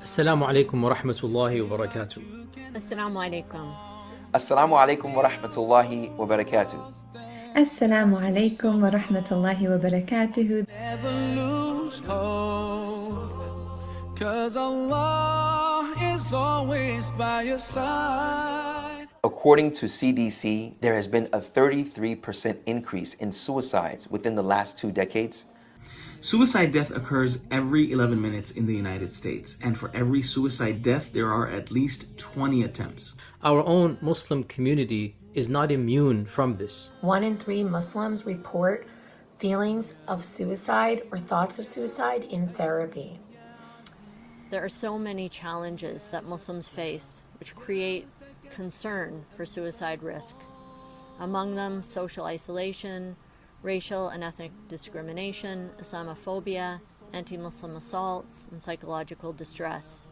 Assalamu alaikum wa rahmatullahi wa barakatuh. Assalamu alaikum. Assalamu alaikum wa rahmatullahi wa barakatuh. Assalamu alaikum wa rahmatullahi wa barakatuhu. Never lose hope, 'cause Allah is always by your side. According to CDC, there has been a 33% increase in suicides within the last 2 decades. Suicide death occurs every 11 minutes in the United States, and for every suicide death, there are at least 20 attempts. Our own Muslim community is not immune from this. 1 in 3 Muslims report feelings of suicide or thoughts of suicide in therapy. There are so many challenges that Muslims face which create concern for suicide risk. Among them, social isolation, racial and ethnic discrimination, Islamophobia, anti-Muslim assaults, and psychological distress.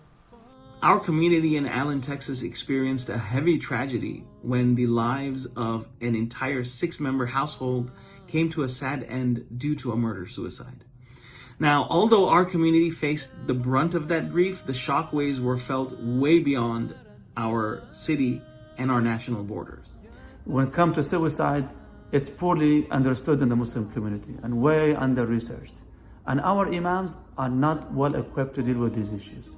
Our community in Allen, Texas experienced a heavy tragedy when the lives of an entire 6-member household came to a sad end due to a murder-suicide. Now, although our community faced the brunt of that grief, the shockwaves were felt way beyond our city and our national borders. When it comes to suicide, it's poorly understood in the Muslim community and way under-researched. And our imams are not well equipped to deal with these issues.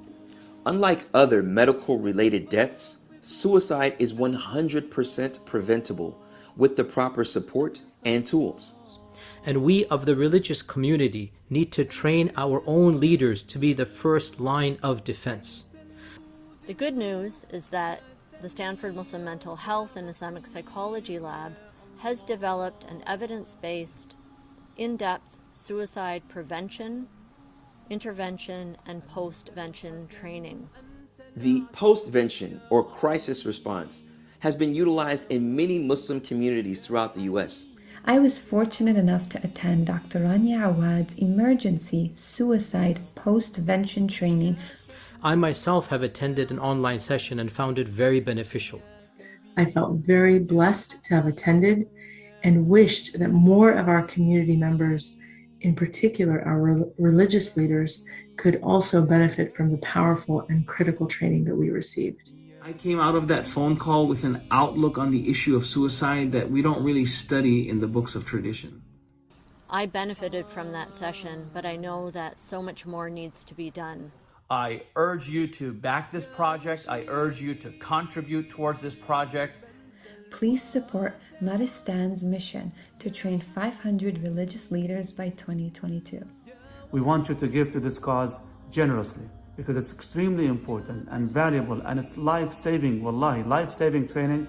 Unlike other medical-related deaths, suicide is 100% preventable with the proper support and tools. And we of the religious community need to train our own leaders to be the first line of defense. The good news is that the Stanford Muslim Mental Health and Islamic Psychology Lab has developed an evidence-based, in-depth suicide prevention, intervention, and postvention training. The postvention or crisis response has been utilized in many Muslim communities throughout the US. I was fortunate enough to attend Dr. Rania Awaad's emergency suicide postvention training. I myself have attended an online session and found it very beneficial. I felt very blessed to have attended and wished that more of our community members, in particular our religious leaders, could also benefit from the powerful and critical training that we received. I came out of that phone call with an outlook on the issue of suicide that we don't really study in the books of tradition. I benefited from that session, but I know that so much more needs to be done. I urge you to back this project. I urge you to contribute towards this project. Please support Maristan's mission to train 500 religious leaders by 2022. We want you to give to this cause generously because it's extremely important and valuable, and it's life-saving, wallahi, life-saving training.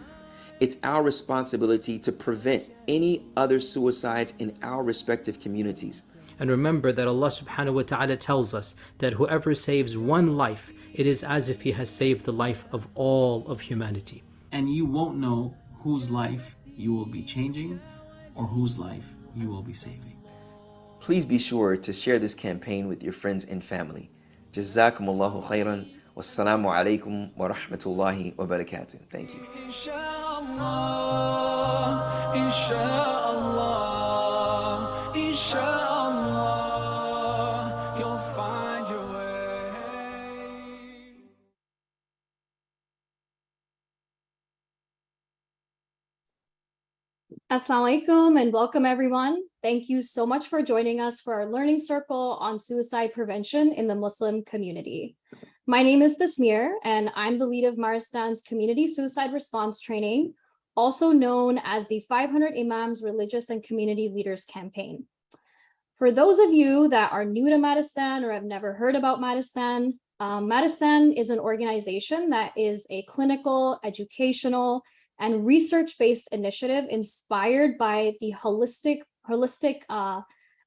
It's our responsibility to prevent any other suicides in our respective communities. And remember that Allah subhanahu wa ta'ala tells us that whoever saves one life, it is as if he has saved the life of all of humanity. And you won't know whose life you will be changing or whose life you will be saving. Please be sure to share this campaign with your friends and family. Jazakumullahu khairan. Wassalamu alaikum wa rahmatullahi wa barakatuh. Thank you. Inshallah, inshallah, inshallah, you'll find your way. Assalamu alaikum and welcome everyone. Thank you so much for joining us for our learning circle on suicide prevention in the Muslim community. My name is Tasmir and I'm the lead of Maristan's community suicide response training, also known as the 500 Imams Religious and Community Leaders Campaign. For those of you that are new to Maristan or have never heard about Maristan, Maristan is an organization that is a clinical, educational, and research-based initiative inspired by the holistic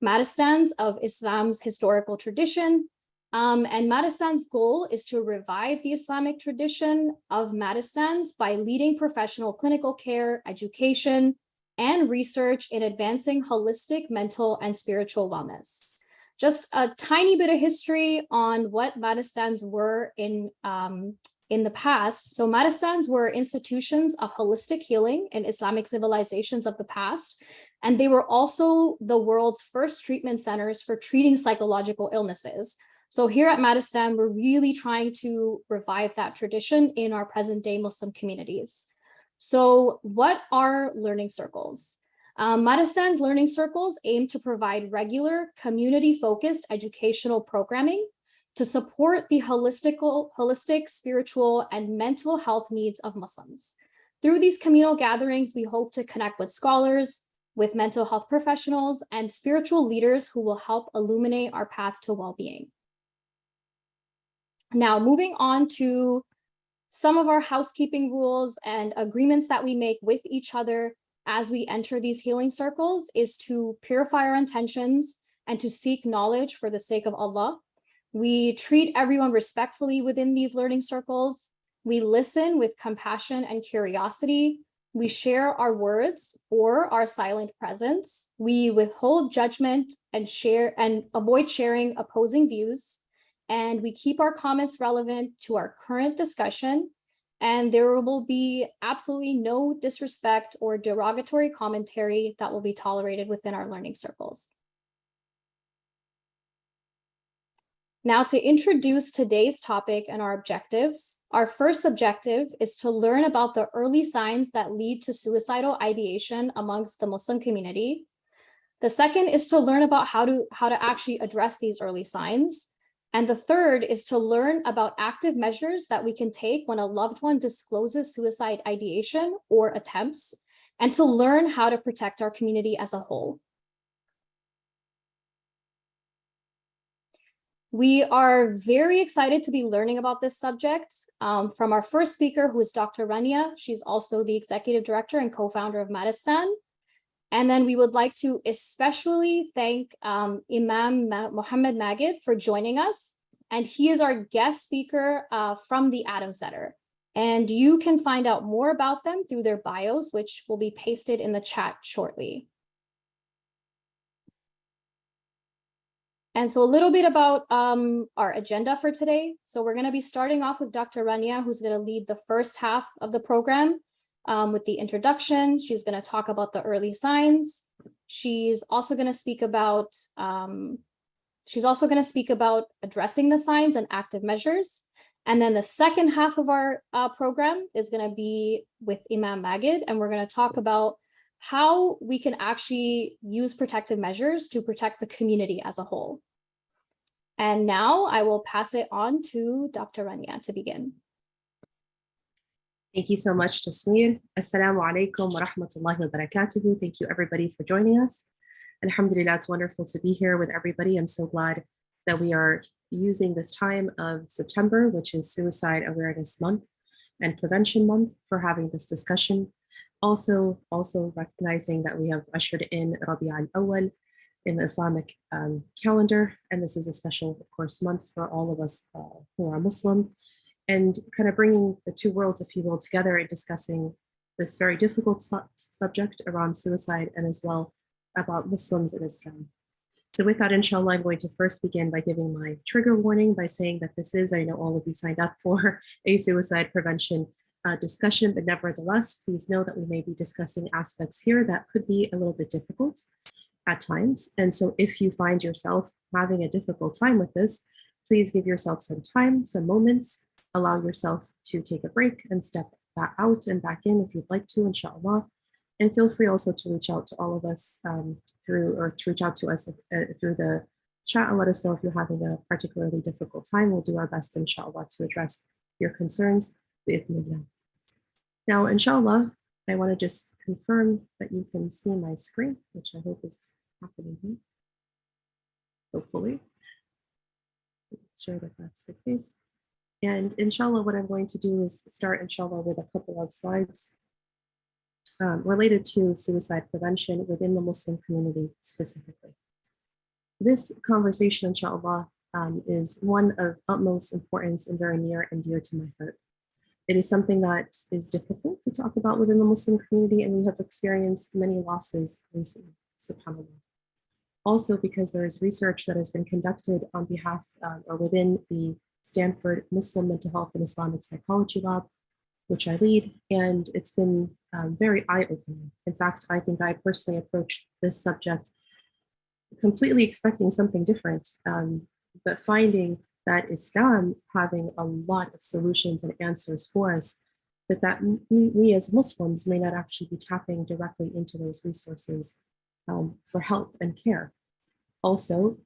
Maristans of Islam's historical tradition. And Maristan's goal is to revive the Islamic tradition of Maristans by leading professional clinical care, education, and research in advancing holistic mental and spiritual wellness. Just a tiny bit of history on what Maristans were in the past. So Maristans were institutions of holistic healing in Islamic civilizations of the past, and they were also the world's first treatment centers for treating psychological illnesses. So here at Maristan, we're really trying to revive that tradition in our present day Muslim communities. So what are learning circles? Maristan's learning circles aim to provide regular community-focused educational programming to support the holistic, spiritual, and mental health needs of Muslims. Through these communal gatherings, we hope to connect with scholars, with mental health professionals, and spiritual leaders who will help illuminate our path to well-being. Now, moving on to some of our housekeeping rules and agreements that we make with each other as we enter these healing circles is to purify our intentions and to seek knowledge for the sake of Allah. We treat everyone respectfully within these learning circles. We listen with compassion and curiosity. We share our words or our silent presence. We withhold judgment and avoid sharing opposing views. And we keep our comments relevant to our current discussion. And there will be absolutely no disrespect or derogatory commentary that will be tolerated within our learning circles. Now, to introduce today's topic and our objectives, our first objective is to learn about the early signs that lead to suicidal ideation amongst the Muslim community. The second is to learn about how to actually address these early signs. And the third is to learn about active measures that we can take when a loved one discloses suicide ideation or attempts, and to learn how to protect our community as a whole. We are very excited to be learning about this subject from our first speaker, who is Dr. Rania. She's also the executive director and co-founder of Maristan. And then we would like to especially thank Imam Mohamed Magid for joining us. And he is our guest speaker from the Adam Center. And you can find out more about them through their bios, which will be pasted in the chat shortly. And so a little bit about our agenda for today. So we're going to be starting off with Dr. Rania, who's going to lead the first half of the program with the introduction. She's going to talk about the early signs. She's also going to speak about addressing the signs and active measures. And then the second half of our program is going to be with Imam Magid, and we're going to talk about how we can actually use protective measures to protect the community as a whole. And now I will pass it on to Dr. Rania to begin. Thank you so much, Tasmir. Assalamu alaikum wa rahmatullahi wa barakatuhu. Thank you everybody for joining us. Alhamdulillah, it's wonderful to be here with everybody. I'm so glad that we are using this time of September, which is Suicide Awareness Month and Prevention Month, for having this discussion. Also recognizing that we have ushered in Rania Awaad in the Islamic calendar. And this is a special, of course, month for all of us who are Muslim, and kind of bringing the two worlds, if you will, together and discussing this very difficult subject around suicide, and as well about Muslims in Islam. So with that, inshallah, I'm going to first begin by giving my trigger warning by saying that this is, I know all of you signed up for a suicide prevention discussion, but nevertheless, please know that we may be discussing aspects here that could be a little bit difficult at times. And so if you find yourself having a difficult time with this, please give yourself some time, some moments, allow yourself to take a break and step back out and back in if you'd like to, inshallah. And feel free also to reach out to all of us through the chat and let us know if you're having a particularly difficult time. We'll do our best, inshallah, to address your concerns. Now, inshallah, I want to just confirm that you can see my screen, which I hope is happening here. Hopefully. Make sure that that's the case. And inshallah, what I'm going to do is start, inshallah, with a couple of slides related to suicide prevention within the Muslim community specifically. This conversation, inshallah, is one of utmost importance and very near and dear to my heart. It is something that is difficult to talk about within the Muslim community, and we have experienced many losses recently, subhanAllah. Also because there is research that has been conducted on behalf or within the Stanford Muslim Mental Health and Islamic Psychology Lab, which I lead, and it's been very eye-opening. In fact, I think I personally approached this subject completely expecting something different, but finding that Islam having a lot of solutions and answers for us, but that we as Muslims may not actually be tapping directly into those resources for help and care. Also,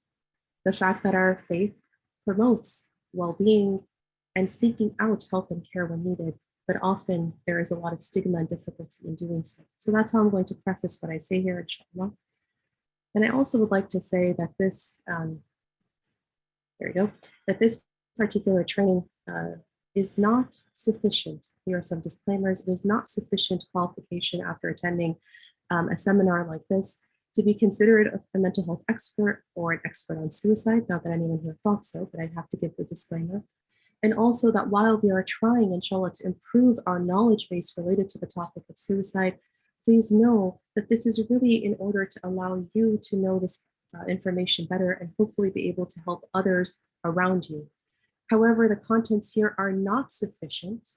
the fact that our faith promotes well-being and seeking out help and care when needed, but often there is a lot of stigma and difficulty in doing so. So that's how I'm going to preface what I say here, inshallah. And I also would like to say that this, there we go, that this particular training is not sufficient. Here are some disclaimers. It is not sufficient qualification after attending a seminar like this to be considered a mental health expert or an expert on suicide. Not that anyone here thought so, but I have to give the disclaimer. And also that while we are trying, inshallah, to improve our knowledge base related to the topic of suicide, please know that this is really in order to allow you to know this information better and hopefully be able to help others around you. However, the contents here are not sufficient,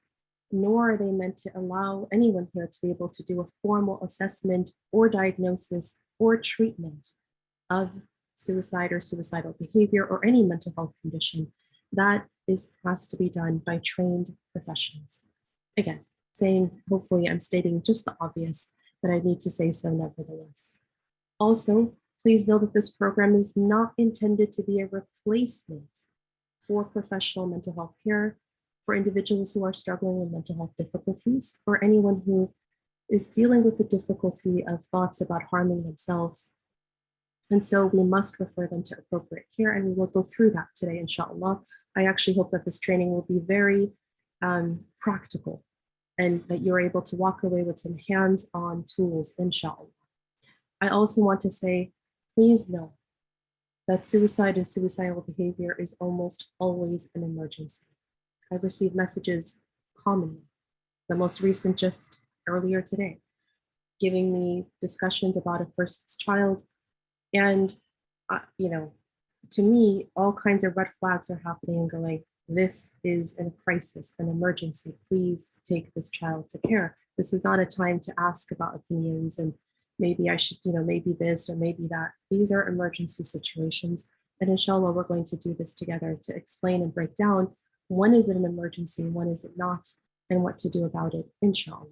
nor are they meant to allow anyone here to be able to do a formal assessment or diagnosis or treatment of suicide or suicidal behavior or any mental health condition. That has to be done by trained professionals. Again, hopefully I'm stating just the obvious, but I need to say so nevertheless. Also, please know that this program is not intended to be a replacement for professional mental health care for individuals who are struggling with mental health difficulties or anyone who is dealing with the difficulty of thoughts about harming themselves. And so we must refer them to appropriate care, and we will go through that today, inshallah. I actually hope that this training will be very practical and that you're able to walk away with some hands-on tools, inshallah. I also want to say, please know that suicide and suicidal behavior is almost always an emergency. I receive messages commonly, the most recent just earlier today, giving me discussions about a person's child. And, to me, all kinds of red flags are happening and going, this is a crisis, an emergency. Please take this child to care. This is not a time to ask about opinions and maybe I should, maybe this or maybe that. These are emergency situations. And inshallah, we're going to do this together to explain and break down when is it an emergency, when is it not, and what to do about it, inshallah.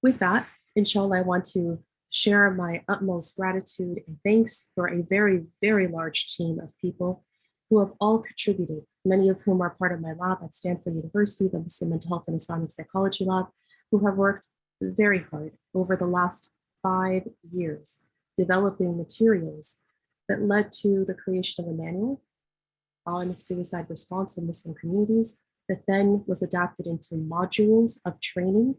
With that, inshallah, I want to share my utmost gratitude and thanks for a very, very large team of people who have all contributed, many of whom are part of my lab at Stanford University, the Muslim Mental Health and Islamic Psychology Lab, who have worked very hard over the last 5 years, developing materials that led to the creation of a manual on suicide response in Muslim communities that then was adapted into modules of training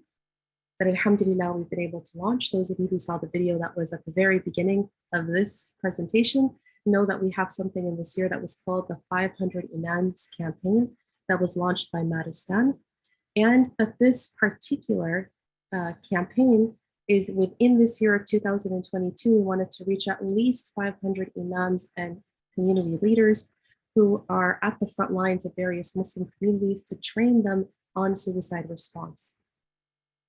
that alhamdulillah we've been able to launch. Those of you who saw the video that was at the very beginning of this presentation know that we have something in this year that was called the 500 Imams campaign that was launched by Maristan. And that this particular campaign is within this year of 2022, we wanted to reach at least 500 Imams and community leaders who are at the front lines of various Muslim communities to train them on suicide response.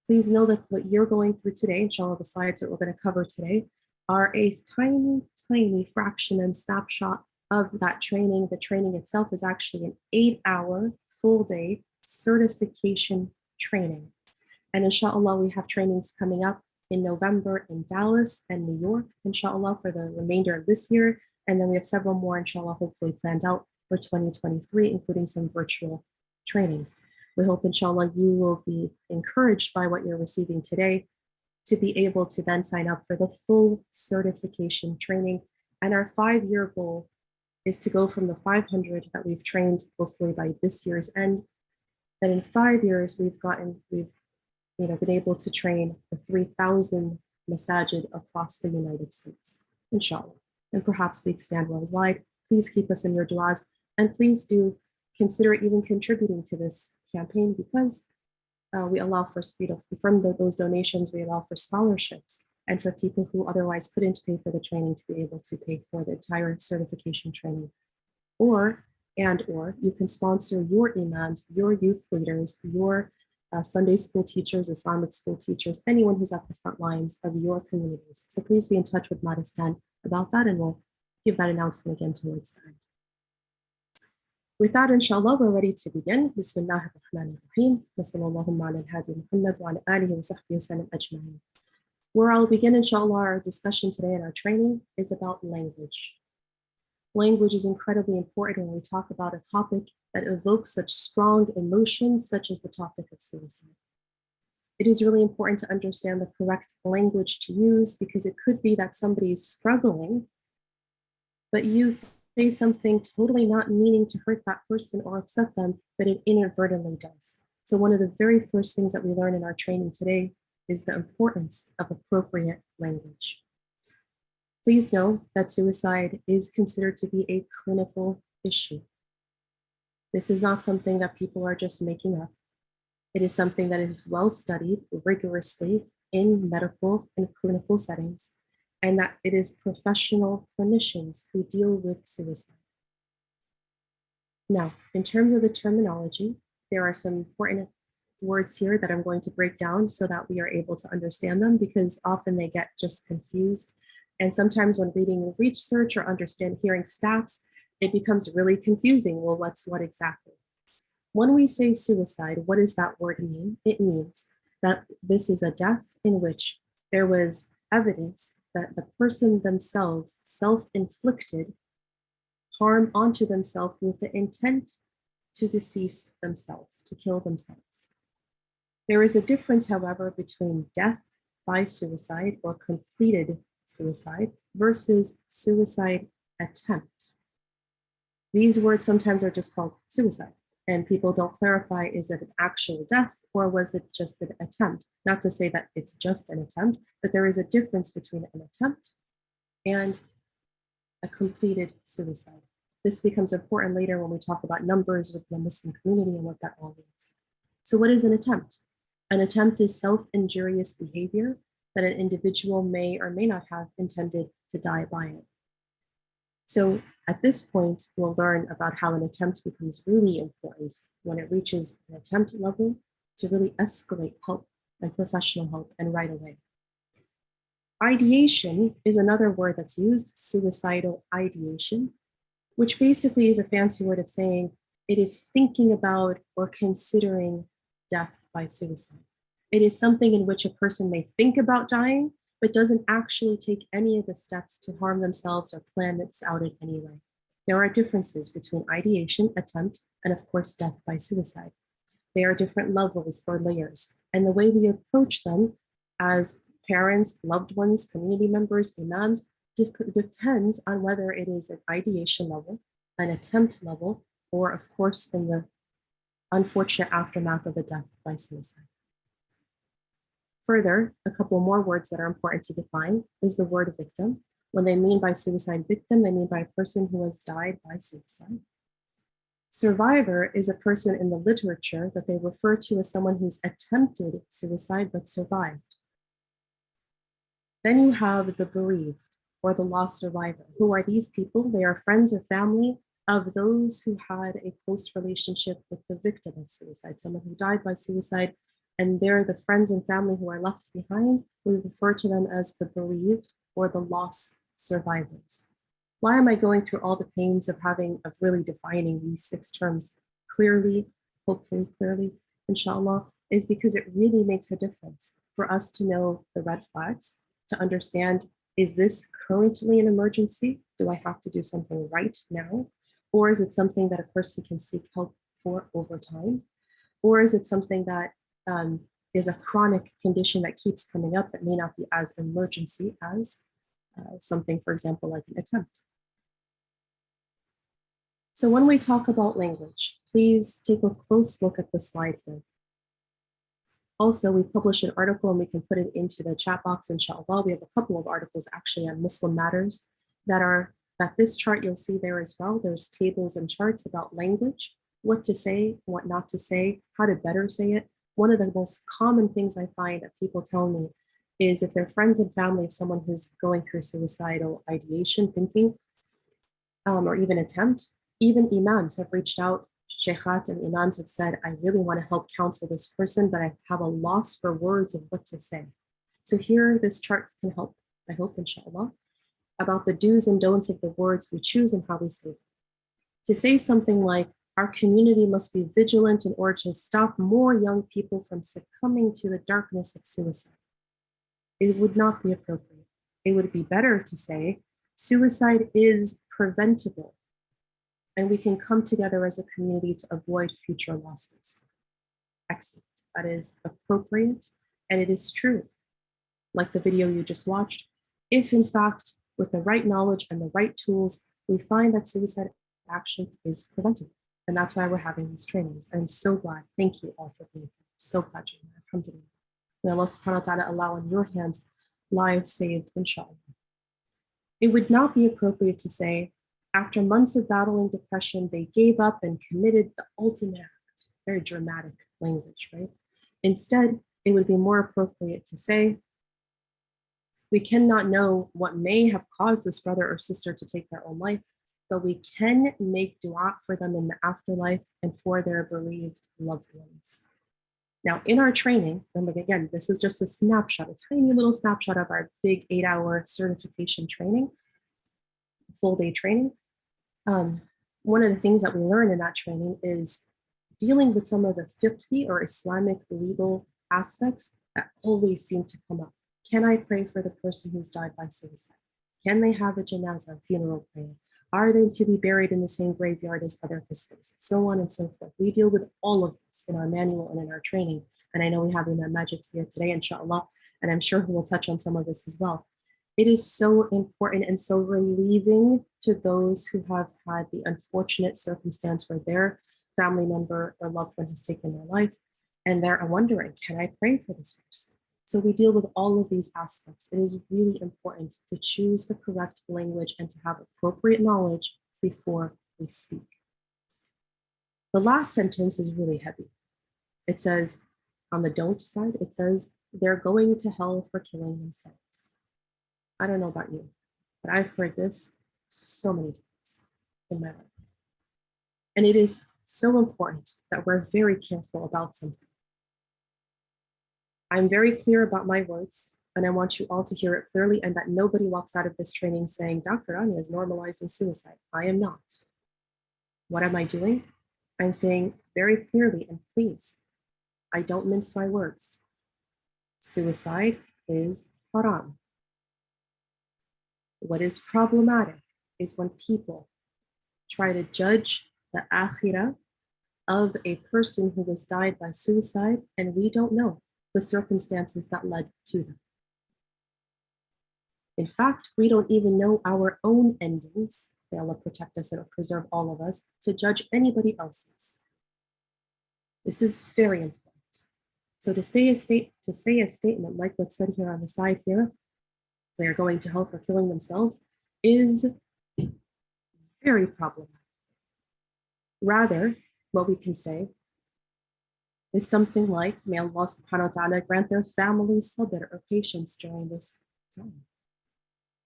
Please know that what you're going through today, inshallah, the slides that we're going to cover today, are a tiny, tiny fraction and snapshot of that training. The training itself is actually an 8-hour full day certification training. And inshallah, we have trainings coming up in November in Dallas and New York, inshallah, for the remainder of this year. And then we have several more, inshallah, hopefully planned out for 2023, including some virtual trainings. We hope, inshallah, you will be encouraged by what you're receiving today to be able to then sign up for the full certification training. And our 5-year goal is to go from the 500 that we've trained, hopefully by this year's end, that in 5 years we've been able to train the 3,000 masajid across the United States, inshallah. And perhaps we expand worldwide. Please keep us in your du'as, and please do consider even contributing to this campaign because we allow for, from those donations, we allow for scholarships and for people who otherwise couldn't pay for the training to be able to pay for the entire certification training. Or you can sponsor your imams, your youth leaders, your Sunday school teachers, Islamic school teachers, anyone who's at the front lines of your communities. So please be in touch with Maristan about that, and we'll give that announcement again towards the end. With that, inshallah, we're ready to begin. Bismillah ar-Rahman ar-Rahim. Wa sallallahu ala al-hadi Muhammad wa ala alihi wa sahbihi wa sallam ajma'in. Where I'll begin, inshallah, our discussion today and our training is about language. Language is incredibly important when we talk about a topic that evokes such strong emotions, such as the topic of suicide. It is really important to understand the correct language to use, because it could be that somebody is struggling, but you say something totally not meaning to hurt that person or upset them, but it inadvertently does. So one of the very first things that we learn in our training today is the importance of appropriate language. Please know that suicide is considered to be a clinical issue. This is not something that people are just making up. It is something that is well studied rigorously in medical and clinical settings, and that it is professional clinicians who deal with suicide. Now, in terms of the terminology, there are some important words here that I'm going to break down so that we are able to understand them, because often they get just confused. And sometimes when reading research or hearing stats, it becomes really confusing. Well, what's what exactly? When we say suicide, what does that word mean? It means that this is a death in which there was evidence that the person themselves self-inflicted harm onto themselves with the intent to decease themselves, to kill themselves. There is a difference, however, between death by suicide or completed suicide versus suicide attempt. These words sometimes are just called suicide, and people don't clarify, is it an actual death or was it just an attempt? Not to say that it's just an attempt, but there is a difference between an attempt and a completed suicide. This becomes important later when we talk about numbers with the Muslim community and what that all means. So what is an attempt? An attempt is self-injurious behavior that an individual may or may not have intended to die by it. So at this point, we'll learn about how an attempt becomes really important when it reaches an attempt level to really escalate help and professional help, and right away. Ideation is another word that's used, suicidal ideation, which basically is a fancy word of saying it is thinking about or considering death by suicide. It is something in which a person may think about dying, but doesn't actually take any of the steps to harm themselves or plan it out in any way. There are differences between ideation, attempt, and of course, death by suicide. They are different levels or layers, and the way we approach them as parents, loved ones, community members, imams, depends on whether it is an ideation level, an attempt level, or of course, in the unfortunate aftermath of a death by suicide. Further, a couple more words that are important to define is the word victim. When they mean by suicide victim, they mean by a person who has died by suicide. Survivor is a person in the literature that they refer to as someone who's attempted suicide but survived. Then you have the bereaved or the lost survivor. Who are these people? They are friends or family of those who had a close relationship with the victim of suicide, someone who died by suicide, and they're the friends and family who are left behind. We refer to them as the bereaved or the lost survivors. Why am I going through all the pains of really defining these 6 terms clearly, hopefully clearly, inshallah, is because it really makes a difference for us to know the red flags, to understand, is this currently an emergency? Do I have to do something right now? Or is it something that a person can seek help for over time? Or is it something that is a chronic condition that keeps coming up that may not be as emergency as something, for example, like an attempt? So when we talk about language, please take a close look at the slide here. Also, we published an article and we can put it into the chat box, inshallah. We have a couple of articles actually on Muslim matters that this chart you'll see there as well. There's tables and charts about language, what to say, what not to say, how to better say it. One of the most common things I find that people tell me is if they're friends and family of someone who's going through suicidal ideation, thinking, or even attempt, even imams have reached out, sheikhat and imams have said, I really want to help counsel this person, but I have a loss for words of what to say. So here, this chart can help, I hope, inshallah. about the do's and don'ts of the words we choose and how we say them. To say something like, our community must be vigilant in order to stop more young people from succumbing to the darkness of suicide. It would not be appropriate. It would be better to say, suicide is preventable, and we can come together as a community to avoid future losses. Excellent. That is appropriate, and it is true. Like the video you just watched, if in fact, with the right knowledge and the right tools, we find that suicide action is preventable. And that's why we're having these trainings. I'm so glad. Thank you all for being here. So glad you're here. Alhamdulillah. May Allah subhanahu wa ta'ala allow in your hands lives saved, inshallah. It would not be appropriate to say, after months of battling depression, they gave up and committed the ultimate act. Very dramatic language, right? Instead, it would be more appropriate to say, we cannot know what may have caused this brother or sister to take their own life, but we can make dua for them in the afterlife and for their bereaved loved ones. Now, in our training, and again, this is just a snapshot, a tiny little snapshot of our big 8-hour certification training, full day training. One of the things that we learn in that training is dealing with some of the fiqhi or Islamic legal aspects that always seem to come up. Can I pray for the person who's died by suicide? Can they have a janazah, funeral prayer? Are they to be buried in the same graveyard as other Muslims? So on and so forth. We deal with all of this in our manual and in our training. And I know we have Imam Majid here today, inshallah, and I'm sure he will touch on some of this as well. It is so important and so relieving to those who have had the unfortunate circumstance where their family member or loved one has taken their life, and they're wondering, can I pray for this person? So we deal with all of these aspects. It is really important to choose the correct language and to have appropriate knowledge before we speak. The last sentence is really heavy. It says, on the don't side, it says, they're going to hell for killing themselves. I don't know about you, but I've heard this so many times in my life. And it is so important that we're very careful about something. I'm very clear about my words, and I want you all to hear it clearly and that nobody walks out of this training saying, Dr. Rania is normalizing suicide. I am not. What am I doing? I'm saying very clearly, and please, I don't mince my words. Suicide is haram. What is problematic is when people try to judge the akhirah of a person who has died by suicide, and we don't know the circumstances that led to them. In fact, we don't even know our own endings. May Allah protect us and preserve all of us to judge anybody else's. This is very important. So to say a statement like what's said here on the side here, they are going to hell for killing themselves, is very problematic. Rather, what we can say is something like, may Allah subhanahu wa ta'ala grant their family sabr or patience during this time.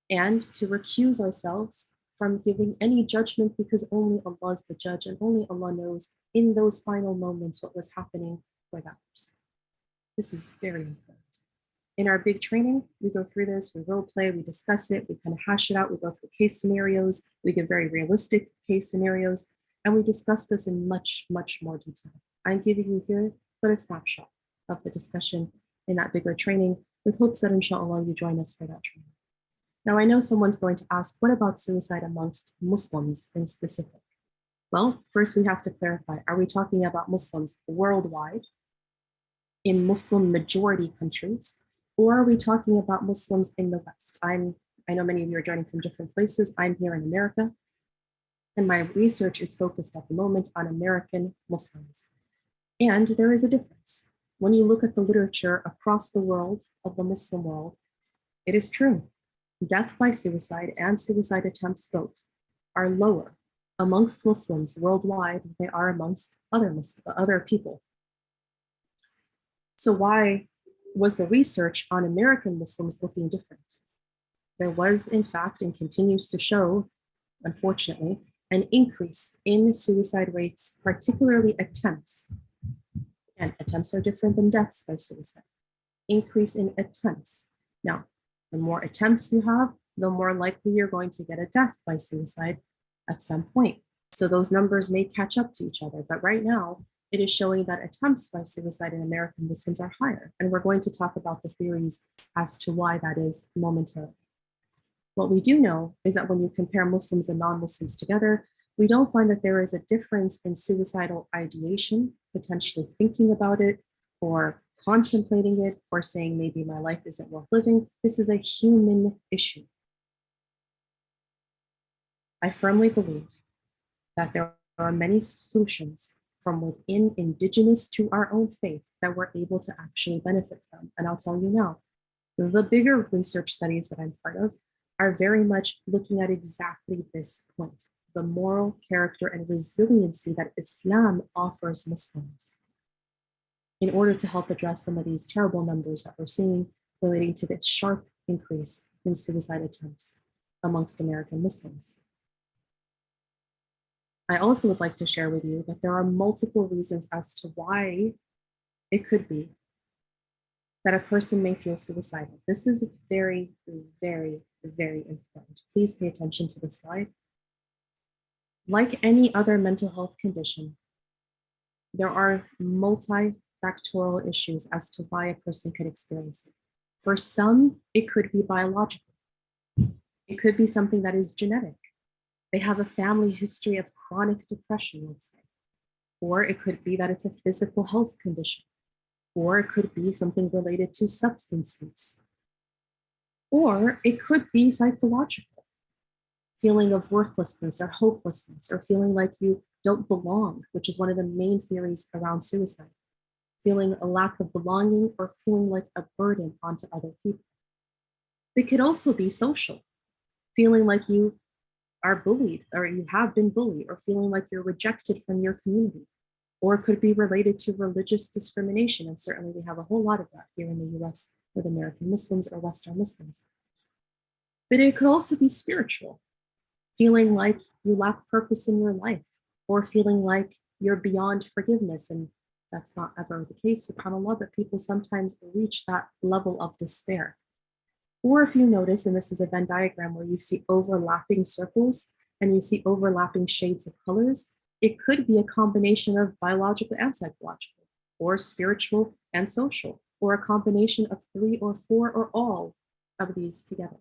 And to recuse ourselves from giving any judgment because only Allah is the judge and only Allah knows in those final moments what was happening for that person. This is very important. In our big training, we go through this, we role play, we discuss it, we kind of hash it out, we go through case scenarios, we give very realistic case scenarios, and we discuss this in much, much more detail. I'm giving you here but a snapshot of the discussion in that bigger training with hopes that inshallah you join us for that training. Now I know someone's going to ask, what about suicide amongst Muslims in specific? Well, first we have to clarify, are we talking about Muslims worldwide, in Muslim majority countries, or are we talking about Muslims in the West? I know many of you are joining from different places. I'm here in America, and my research is focused at the moment on American Muslims. And there is a difference. When you look at the literature across the world of the Muslim world, it is true. Death by suicide and suicide attempts both are lower amongst Muslims worldwide than they are amongst other people. So why was the research on American Muslims looking different? There was, in fact, and continues to show, unfortunately, an increase in suicide rates, particularly attempts. And attempts are different than deaths by suicide. Increase in attempts. Now, the more attempts you have, the more likely you're going to get a death by suicide at some point. So those numbers may catch up to each other. But right now, it is showing that attempts by suicide in American Muslims are higher. And we're going to talk about the theories as to why that is momentarily. What we do know is that when you compare Muslims and non-Muslims together, we don't find that there is a difference in suicidal ideation, potentially thinking about it or contemplating it or saying maybe my life isn't worth living. This is a human issue. I firmly believe that there are many solutions from within indigenous to our own faith that we're able to actually benefit from. And I'll tell you now, the bigger research studies that I'm part of are very much looking at exactly this point, the moral character and resiliency that Islam offers Muslims in order to help address some of these terrible numbers that we're seeing relating to the sharp increase in suicide attempts amongst American Muslims. I also would like to share with you that there are multiple reasons as to why it could be that a person may feel suicidal. This is very, very, very important. Please pay attention to this slide. Like any other mental health condition, there are multifactorial issues as to why a person could experience it. For some, it could be biological. It could be something that is genetic. They have a family history of chronic depression, let's say. Or it could be that it's a physical health condition. Or it could be something related to substance use. Or it could be psychological, feeling of worthlessness or hopelessness, or feeling like you don't belong, which is one of the main theories around suicide. Feeling a lack of belonging or feeling like a burden onto other people. It could also be social, feeling like you are bullied or you have been bullied or feeling like you're rejected from your community. Or it could be related to religious discrimination. And certainly we have a whole lot of that here in the US with American Muslims or Western Muslims. But it could also be spiritual, feeling like you lack purpose in your life or feeling like you're beyond forgiveness. And that's not ever the case, subhanAllah, but people sometimes reach that level of despair. Or if you notice, and this is a Venn diagram where you see overlapping circles and you see overlapping shades of colors, it could be a combination of biological and psychological, or spiritual and social, or a combination of 3 or 4 or all of these together.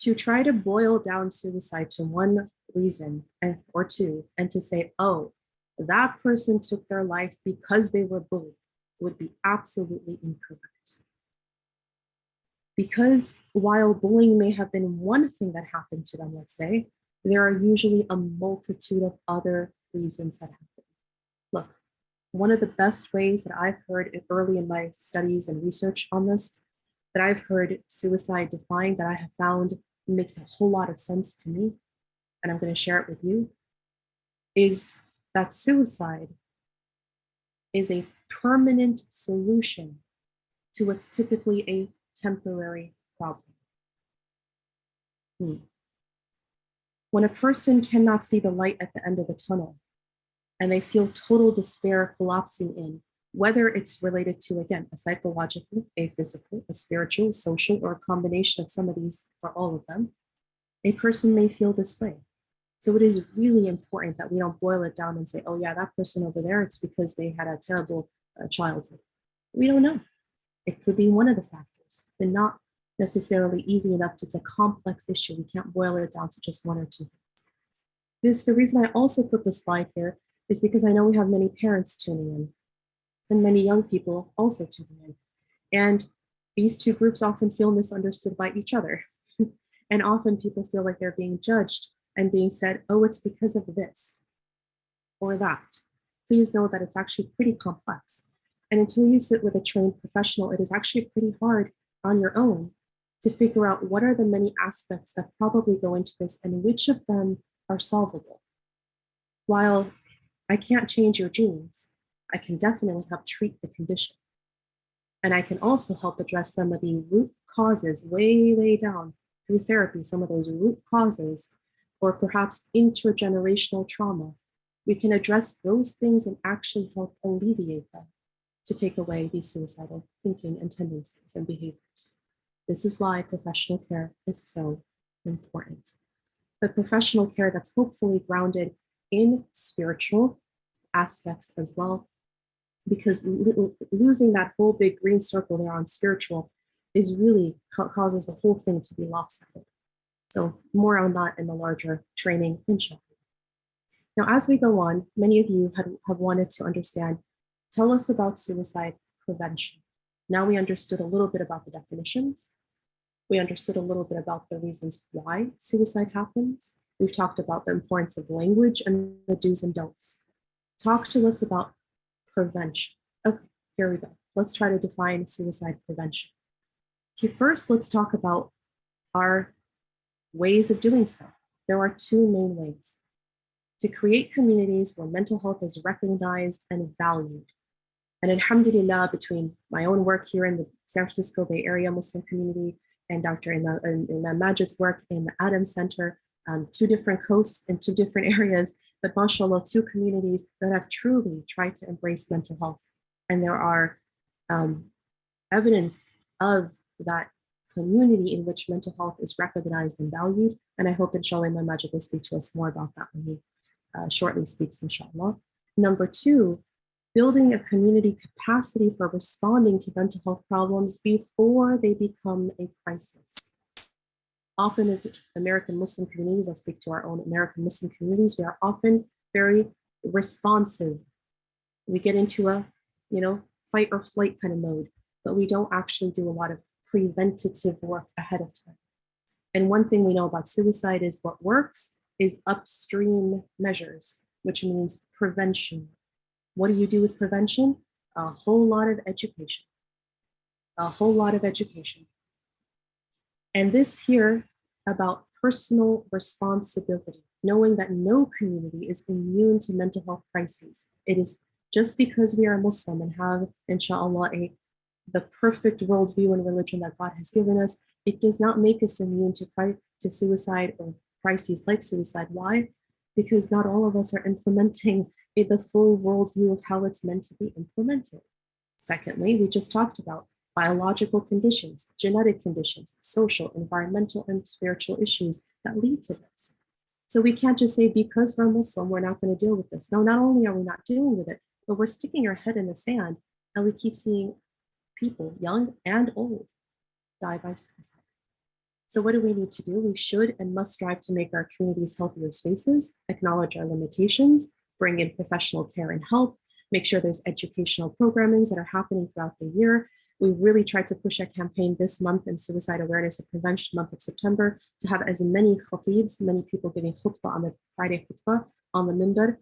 To try to boil down suicide to one reason or two, and to say, oh, that person took their life because they were bullied, would be absolutely incorrect. Because while bullying may have been one thing that happened to them, let's say, there are usually a multitude of other reasons that happen. Look, one of the best ways that I've heard early in my studies and research on this, that I've heard suicide defined, that I have found makes a whole lot of sense to me, and I'm going to share it with you, is that suicide is a permanent solution to what's typically a temporary problem. When a person cannot see the light at the end of the tunnel and they feel total despair collapsing in, whether it's related to, again, a psychological, a physical, a spiritual, a social, or a combination of some of these or all of them, a person may feel this way. So it is really important that we don't boil it down and say, oh yeah, that person over there, it's because they had a terrible childhood. We don't know. It could be one of the factors, but not necessarily easy enough. It's a complex issue. We can't boil it down to just one or two things. The reason I also put this slide here is because I know we have many parents tuning in and many young people also tuning in. And these two groups often feel misunderstood by each other. And often people feel like they're being judged and being said, oh, it's because of this or that. Please know that it's actually pretty complex. And until you sit with a trained professional, it is actually pretty hard on your own to figure out what are the many aspects that probably go into this and which of them are solvable. While I can't change your genes, I can definitely help treat the condition. And I can also help address some of the root causes way down through therapy, some of those root causes, or perhaps intergenerational trauma. We can address those things and actually help alleviate them to take away these suicidal thinking and tendencies and behaviors. This is why professional care is so important. But professional care that's hopefully grounded in spiritual aspects as well, because losing that whole big green circle there on spiritual is really causes the whole thing to be lopsided. So more on that in the larger training, inshallah. Now, as we go on, many of you have wanted to understand, tell us about suicide prevention. Now we understood a little bit about the definitions. We understood a little bit about the reasons why suicide happens. We've talked about the importance of language and the do's and don'ts. Talk to us about prevention. Okay, here we go. Let's try to define suicide prevention. Okay, first, let's talk about our ways of doing so. There are two main ways: to create communities where mental health is recognized and valued. And alhamdulillah, between my own work here in the San Francisco Bay Area Muslim community and Dr. Imam Majid's work in the Adams Center, two different coasts and two different areas, but mashallah, two communities that have truly tried to embrace mental health. And there are evidence of that community in which mental health is recognized and valued. And I hope inshallah Imam Majid will speak to us more about that when he shortly speaks, inshallah. Number two, building a community capacity for responding to mental health problems before they become a crisis. Often as American Muslim communities, I speak to our own American Muslim communities, we are often very responsive. We get into a, fight or flight kind of mode, but we don't actually do a lot of preventative work ahead of time. And one thing we know about suicide is what works is upstream measures, which means prevention. What do you do with prevention? A whole lot of education. A whole lot of education. And this here about personal responsibility, knowing that no community is immune to mental health crises. It is just because we are Muslim and have, inshallah, the perfect worldview and religion that God has given us, it does not make us immune to suicide or crises like suicide. Why? Because not all of us are implementing the full worldview of how it's meant to be implemented. Secondly, we just talked about biological conditions, genetic conditions, social, environmental, and spiritual issues that lead to this. So we can't just say, because we're Muslim, we're not going to deal with this. No, not only are we not dealing with it, but we're sticking our head in the sand and we keep seeing people, young and old, die by suicide. So what do we need to do? We should and must strive to make our communities healthier spaces, acknowledge our limitations, bring in professional care and help, make sure there's educational programmings that are happening throughout the year. We really tried to push a campaign this month in Suicide Awareness and Prevention month of September to have as many khatibs, many people giving khutbah on the Friday khutbah on the minbar,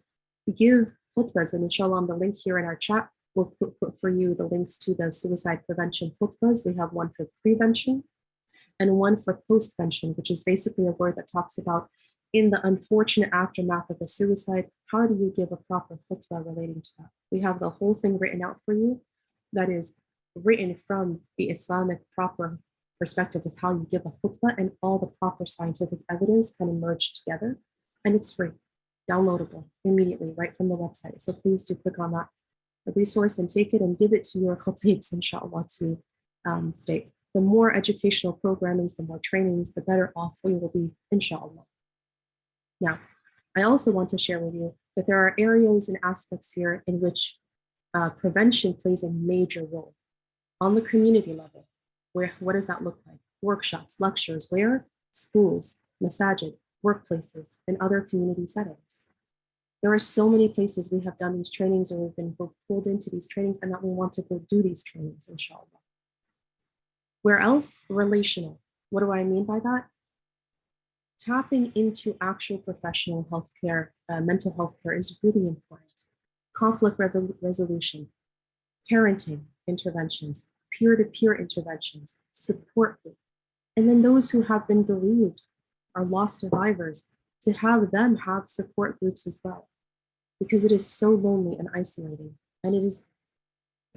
give khutbahs, and inshallah on the link here in our chat, we'll put for you the links to the suicide prevention khutbahs. We have one for prevention and one for postvention, which is basically a word that talks about in the unfortunate aftermath of a suicide, how do you give a proper khutbah relating to that? We have the whole thing written out for you that is written from the Islamic proper perspective of how you give a khutbah, and all the proper scientific evidence kind of merged together. And it's free, downloadable immediately right from the website. So please do click on that resource and take it and give it to your khatibs, inshallah, to state. The more educational programmings, the more trainings, the better off we will be, inshallah. Now, I also want to share with you that there are areas and aspects here in which prevention plays a major role. On the community level, what does that look like? Workshops, lectures, where? Schools, masajid, workplaces, and other community settings. There are so many places we have done these trainings, or we've been pulled into these trainings, and that we want to go do these trainings, inshallah. Where else? Relational. What do I mean by that? Tapping into actual professional healthcare, mental health care is really important. Conflict resolution, parenting interventions, peer-to-peer interventions, support group. And then those who have been bereaved, are lost survivors, to have them have support groups as well. Because it is so lonely and isolating. And it is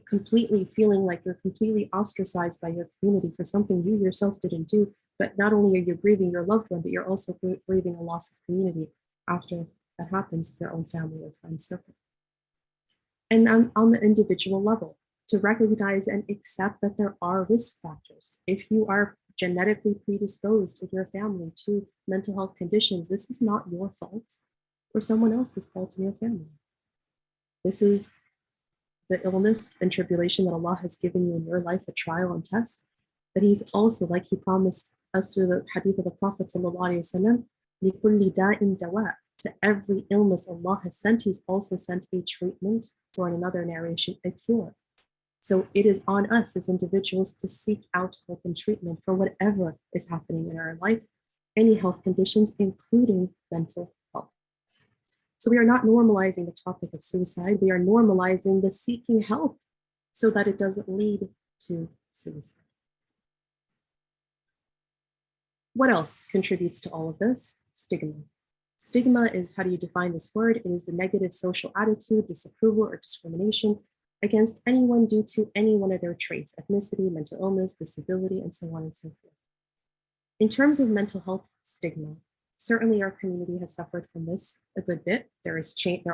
completely feeling like you're completely ostracized by your community for something you yourself didn't do. But not only are you grieving your loved one, but you're also grieving a loss of community after that happens to your own family or friend circle. And on the individual level, to recognize and accept that there are risk factors. If you are genetically predisposed in your family to mental health conditions, this is not your fault or someone else's fault in your family. This is the illness and tribulation that Allah has given you in your life, a trial and test. But He's also, like He promised us through the hadith of the Prophet ﷺ, لِكُلِّ دَاءٍ دَوَاء, to every illness Allah has sent, He's also sent a treatment, or in another narration, a cure. So it is on us as individuals to seek out help and treatment for whatever is happening in our life, any health conditions, including mental health. So we are not normalizing the topic of suicide, we are normalizing the seeking help so that it doesn't lead to suicide. What else contributes to all of this? Stigma. Stigma is, how do you define this word? It is the negative social attitude, disapproval, or discrimination against anyone due to any one of their traits, ethnicity, mental illness, disability, and so on and so forth. In terms of mental health stigma, certainly our community has suffered from this a good bit. There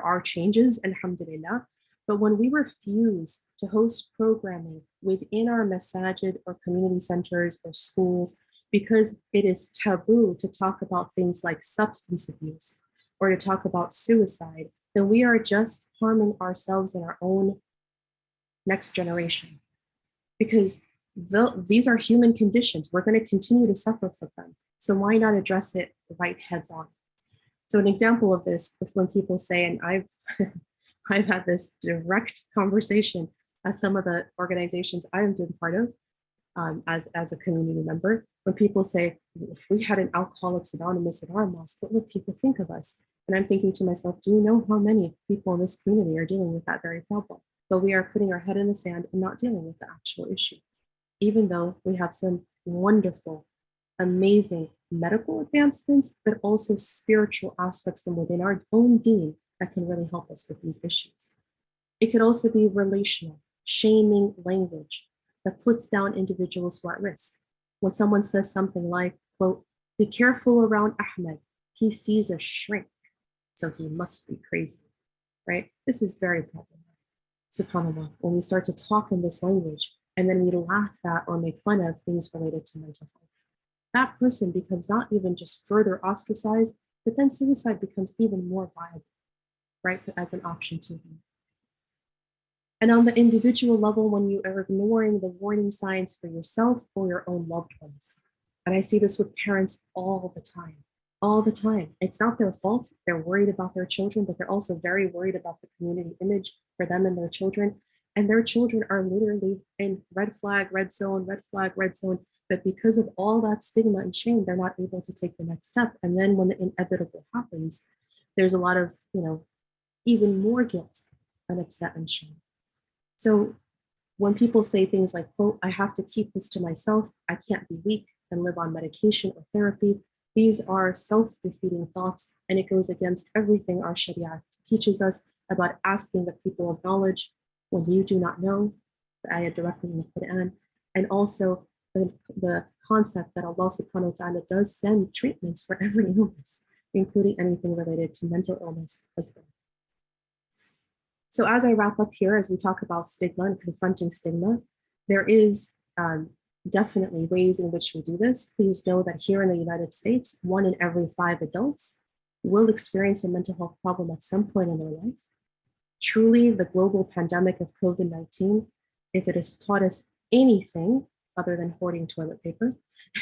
are changes, alhamdulillah. But when we refuse to host programming within our masajid or community centers or schools, because it is taboo to talk about things like substance abuse or to talk about suicide, then we are just harming ourselves and our own next generation. Because these are human conditions. We're going to continue to suffer from them. So why not address it right heads on? So an example of this is when people say, and I've had this direct conversation at some of the organizations I have been part of as a community member, when people say, if we had an Alcoholics Anonymous at our mosque, what would people think of us? And I'm thinking to myself, do you know how many people in this community are dealing with that very problem? But we are putting our head in the sand and not dealing with the actual issue, even though we have some wonderful, amazing medical advancements, but also spiritual aspects from within our own deen that can really help us with these issues. It could also be relational, shaming language that puts down individuals who are at risk. When someone says something like, quote, be careful around Ahmed, he sees a shrink, so he must be crazy, right? This is very problematic. SubhanAllah, when we start to talk in this language and then we laugh at or make fun of things related to mental health, that person becomes not even just further ostracized, but then suicide becomes even more viable, right, as an option to them. And on the individual level, when you are ignoring the warning signs for yourself or your own loved ones. And I see this with parents all the time. It's not their fault. They're worried about their children, but they're also very worried about the community image for them and their children. And their children are literally in red flag, red zone, red flag, red zone. But because of all that stigma and shame, they're not able to take the next step. And then when the inevitable happens, there's a lot of, even more guilt and upset and shame. So when people say things like, quote, I have to keep this to myself, I can't be weak and live on medication or therapy, these are self-defeating thoughts, and it goes against everything our Sharia teaches us about asking the people of knowledge when you do not know, the ayah directly in the Quran, and also the concept that Allah subhanahu wa ta'ala does send treatments for every illness, including anything related to mental illness as well. So as I wrap up here, as we talk about stigma and confronting stigma, there is definitely ways in which we do this. Please know that here in the United States, 1 in every 5 adults will experience a mental health problem at some point in their life. Truly, the global pandemic of COVID-19, if it has taught us anything other than hoarding toilet paper,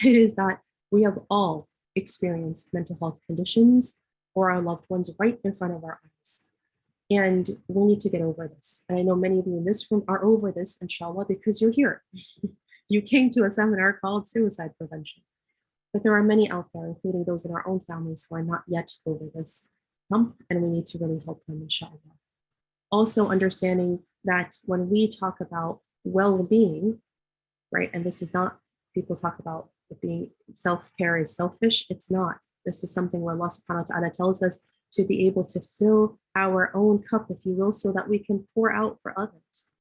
it is that we have all experienced mental health conditions or our loved ones right in front of our eyes. And we need to get over this. And I know many of you in this room are over this, inshallah, because you're here. You came to a seminar called Suicide Prevention. But there are many out there, including those in our own families, who are not yet over this hump, and we need to really help them, inshallah. Also understanding that when we talk about well-being, right, and this is not, people talk about it being self-care is selfish, it's not. This is something where Allah subhanahu wa ta'ala tells us to be able to fill our own cup, if you will, so that we can pour out for others.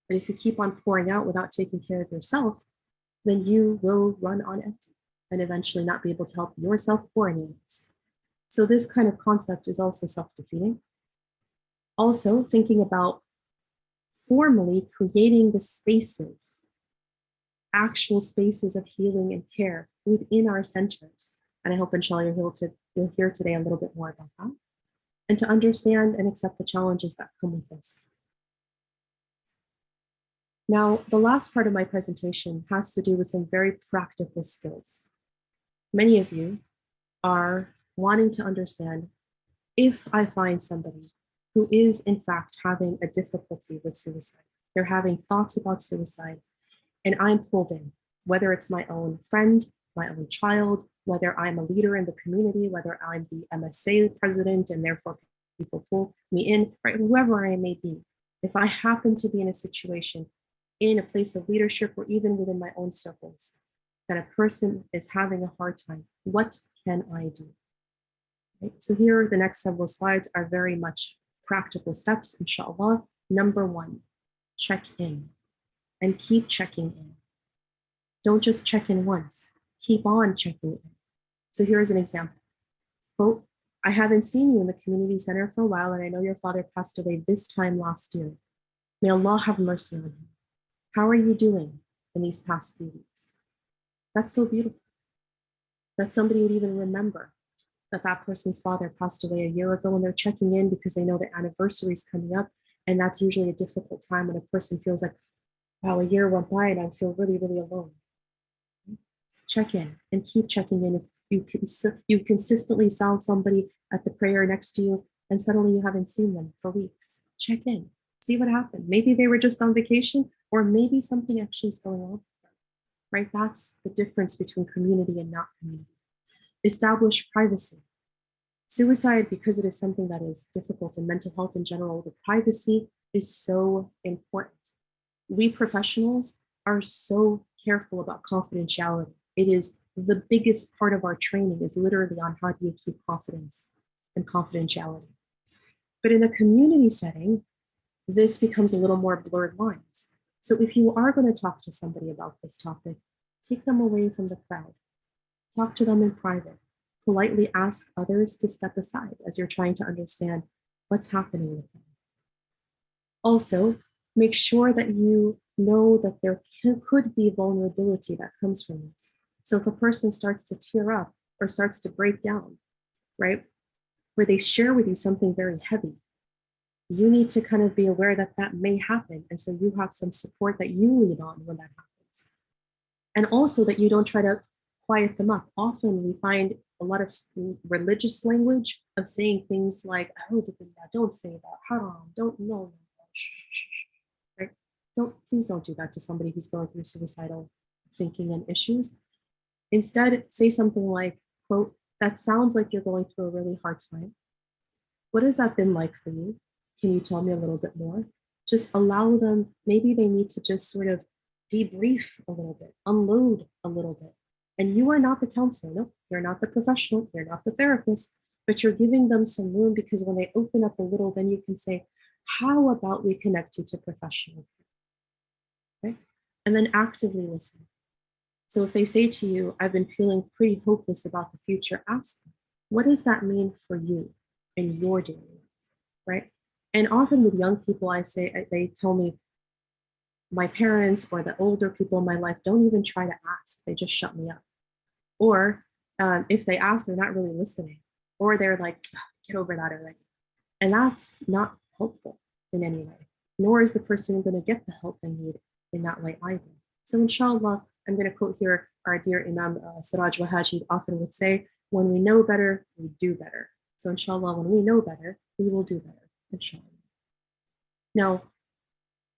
But if you keep on pouring out without taking care of yourself, then you will run on empty and eventually not be able to help yourself or anyone else. So this kind of concept is also self-defeating. Also thinking about formally creating the spaces actual spaces of healing and care within our centers. And I hope, inshallah, you'll hear today a little bit more about that. And to understand and accept the challenges that come with this. Now, the last part of my presentation has to do with some very practical skills. Many of you are wanting to understand, if I find somebody who is in fact having a difficulty with suicide, they're having thoughts about suicide, and I'm pulled in, whether it's my own friend, my own child, whether I'm a leader in the community, whether I'm the MSA president and therefore people pull me in, right? Whoever I may be, if I happen to be in a situation, in a place of leadership or even within my own circles, that a person is having a hard time, what can I do? Right? So here, the next several slides are very much practical steps, inshallah. Number one, check in and keep checking in. Don't just check in once, keep on checking in. So here's an example. Quote, I haven't seen you in the community center for a while, and I know your father passed away this time last year. May Allah have mercy on him. How are you doing in these past few weeks? That's so beautiful. That somebody would even remember that that person's father passed away a year ago, and they're checking in because they know the anniversary is coming up. And that's usually a difficult time when a person feels like, wow, a year went by and I feel really, really alone. Check in and keep checking in. If you consistently saw somebody at the prayer next to you and suddenly you haven't seen them for weeks, check in, see what happened. Maybe they were just on vacation, or maybe something actually is going on with them, right? That's the difference between community and not community. Establish privacy. Suicide, because it is something that is difficult, and mental health in general, the privacy is so important. We professionals are so careful about confidentiality. It is the biggest part of our training, is literally on how do you keep confidence and confidentiality. But in a community setting, this becomes a little more blurred lines. So if you are going to talk to somebody about this topic, take them away from the crowd. Talk to them in private. Politely ask others to step aside as you're trying to understand what's happening with them. Also, make sure that you know that there could be vulnerability that comes from this. So if a person starts to tear up or starts to break down, right, where they share with you something very heavy, you need to kind of be aware that that may happen. And so you have some support that you lean on when that happens. And also that you don't try to quiet them up. Often we find a lot of religious language of saying things like, don't say that, haram, don't know, right? Please don't do that to somebody who's going through suicidal thinking and issues. Instead, say something like, quote, that sounds like you're going through a really hard time. What has that been like for you? Can you tell me a little bit more? Just allow them, maybe they need to just sort of debrief a little bit, unload a little bit. And you are not the counselor, no, you're not the professional, you're not the therapist, but you're giving them some room, because when they open up a little, then you can say, how about we connect you to professional care? Okay? And then actively listen. So if they say to you, I've been feeling pretty hopeless about the future, ask them, what does that mean for you in your daily life, right? And often with young people, they tell me, my parents or the older people in my life don't even try to ask, they just shut me up. Or if they ask, they're not really listening, or they're like, get over that already. And that's not helpful in any way, nor is the person going to get the help they need in that way either. So inshallah, I'm going to quote here our dear Imam Siraj Wahajid often would say, when we know better, we do better. So inshallah, when we know better, we will do better, inshallah. Now,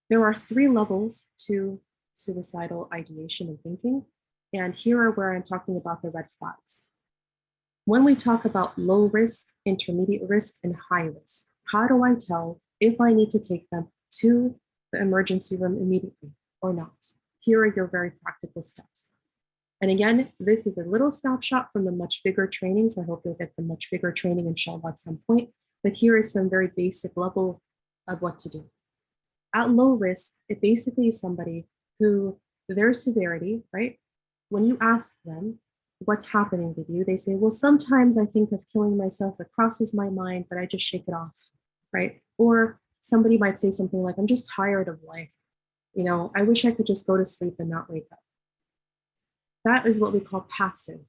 there are 3 levels to suicidal ideation and thinking, and here are where I'm talking about the red flags. When we talk about low risk, intermediate risk, and high risk, how do I tell if I need to take them to the emergency room immediately or not? Here are your very practical steps. And again, this is a little snapshot from the much bigger trainings. I hope you'll get the much bigger training, inshallah, at some point. But here is some very basic level of what to do. At low risk, it basically is somebody who, their severity, right? When you ask them what's happening with you, they say, well, sometimes I think of killing myself. It crosses my mind, but I just shake it off, right? Or somebody might say something like, I'm just tired of life. You know, I wish I could just go to sleep and not wake up. That is what we call passive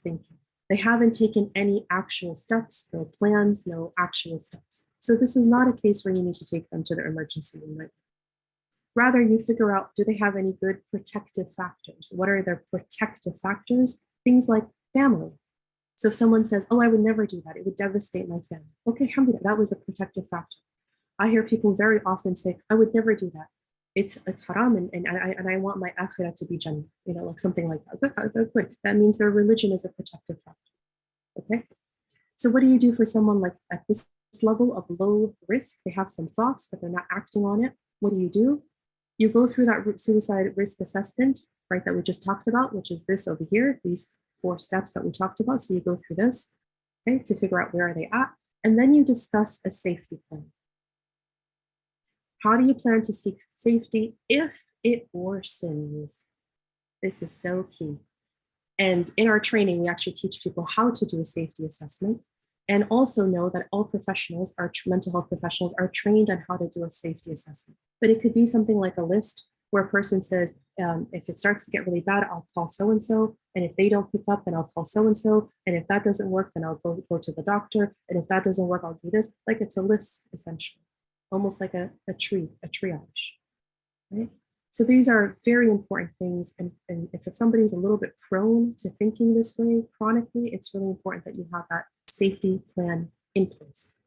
thinking. They haven't taken any actual steps, no plans, no actual steps. So this is not a case where you need to take them to the emergency room right now. Rather, you figure out, do they have any good protective factors? What are their protective factors? Things like family. So if someone says, oh, I would never do that, it would devastate my family. Okay, alhamdulillah, that was a protective factor. I hear people very often say, I would never do that. It's haram and I want my akhirah to be Jannah, like something like that. Good. That means their religion is a protective factor. Okay. So what do you do for someone like at this level of low risk? They have some thoughts, but they're not acting on it. What do? You go through that suicide risk assessment, right, that we just talked about, which is this over here, these 4 steps that we talked about. So you go through this, okay, to figure out where are they at. And then you discuss a safety plan. How do you plan to seek safety if it worsens? This is so key. And in our training, we actually teach people how to do a safety assessment, and also know that all professionals, our mental health professionals, are trained on how to do a safety assessment. But it could be something like a list where a person says, if it starts to get really bad, I'll call so-and-so. And if they don't pick up, then I'll call so-and-so. And if that doesn't work, then I'll go to the doctor. And if that doesn't work, I'll do this. Like it's a list, essentially, almost like a triage, right? So these are very important things. And if somebody's a little bit prone to thinking this way chronically, it's really important that you have that safety plan in place.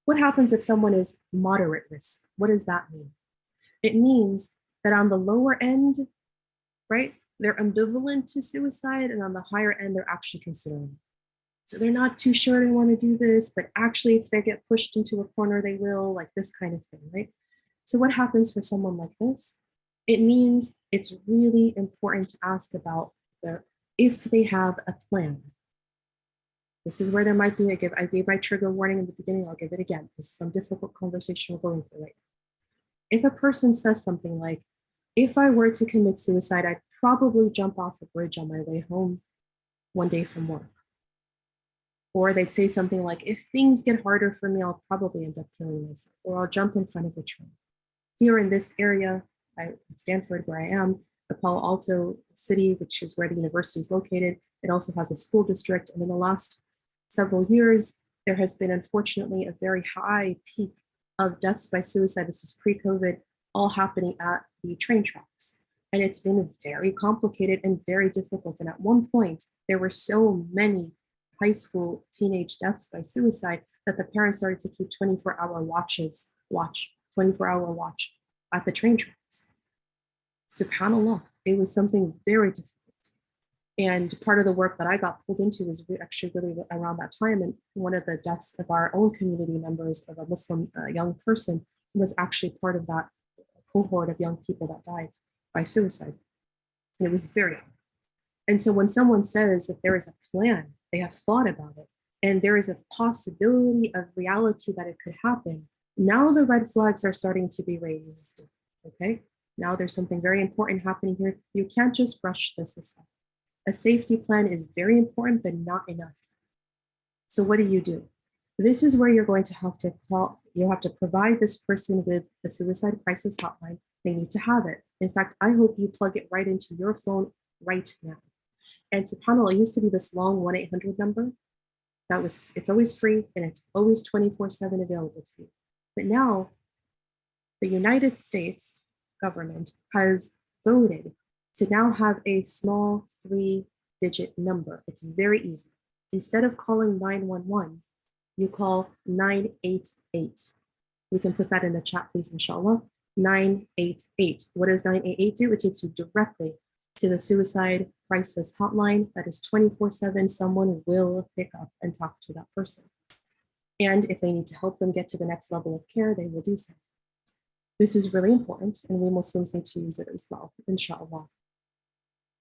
What happens if someone is moderate risk? What does that mean? It means that on the lower end, right, they're ambivalent to suicide, and on the higher end, they're actually considering it. So they're not too sure they want to do this, but actually if they get pushed into a corner, they will, like this kind of thing, right? So what happens for someone like this? It means it's really important to ask about if they have a plan. This is where there might be, I gave my trigger warning in the beginning, I'll give it again. This is some difficult conversation we're going through right now. If a person says something like, if I were to commit suicide, I'd probably jump off a bridge on my way home one day from work. Or they'd say something like, if things get harder for me, I'll probably end up killing myself, or I'll jump in front of a train. Here in this area, at Stanford, where I am, the Palo Alto city, which is where the university is located, it also has a school district. And in the last several years, there has been, unfortunately, a very high peak of deaths by suicide. This is pre-COVID, all happening at the train tracks. And it's been very complicated and very difficult. And at one point, there were so many high school teenage deaths by suicide that the parents started to keep 24-hour watch at the train tracks. SubhanAllah, it was something very difficult. And part of the work that I got pulled into was actually really around that time. And one of the deaths of our own community members of a Muslim young person was actually part of that cohort of young people that died by suicide. And it was very hard. And so when someone says that there is a plan, they have thought about it, and there is a possibility of reality that it could happen, now the red flags are starting to be raised, okay? Now there's something very important happening here. You can't just brush this aside. A safety plan is very important, but not enough. So what do? This is where you're going to have to call, you have to provide this person with the suicide crisis hotline. They need to have it. In fact, I hope you plug it right into your phone right now. And subhanAllah, it used to be this long 1-800 number. It's always free and it's always 24/7 available to you. But now the United States government has voted to now have a small 3-digit number. It's very easy. Instead of calling 911, you call 988. We can put that in the chat, please, inshallah. 988. What does 988 do? It takes you directly to the suicide crisis hotline that is 24/7. Someone will pick up and talk to that person. And if they need to help them get to the next level of care, they will do so. This is really important, and we Muslims need to use it as well, inshallah.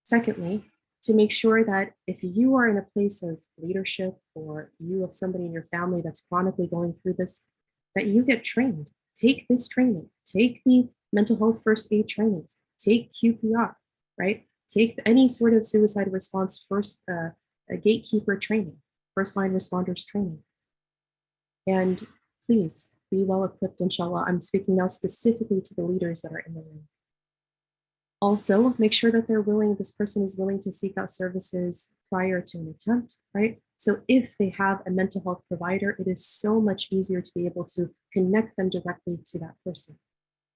Secondly, to make sure that if you are in a place of leadership, or you have somebody in your family that's chronically going through this, that you get trained. Take this training, take the mental health first aid trainings, take QPR, right? Take any sort of suicide response a gatekeeper training, first line responders training. And please be well equipped, inshallah. I'm speaking now specifically to the leaders that are in the room. Also, make sure that this person is willing to seek out services prior to an attempt, right? So if they have a mental health provider, it is so much easier to be able to connect them directly to that person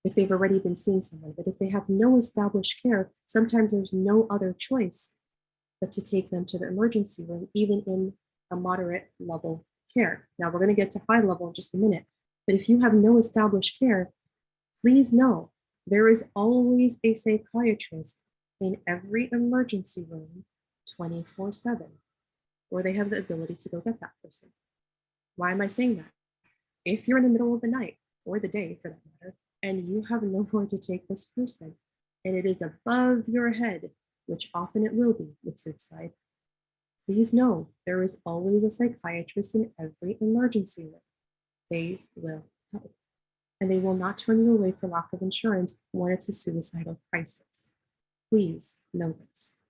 if they've already been seeing someone. But if they have no established care, sometimes there's no other choice but to take them to the emergency room, even in a moderate level care. Now, we're going to get to high level in just a minute. But if you have no established care, please know there is always a psychiatrist in every emergency room 24/7, or they have the ability to go get that person. Why am I saying that? If you're in the middle of the night or the day for that matter, and you have nowhere to take this person, and it is above your head, which often it will be with suicide, please know there is always a psychiatrist in every emergency room. They will help. And they will not turn you away for lack of insurance when it's a suicidal crisis. Please know this.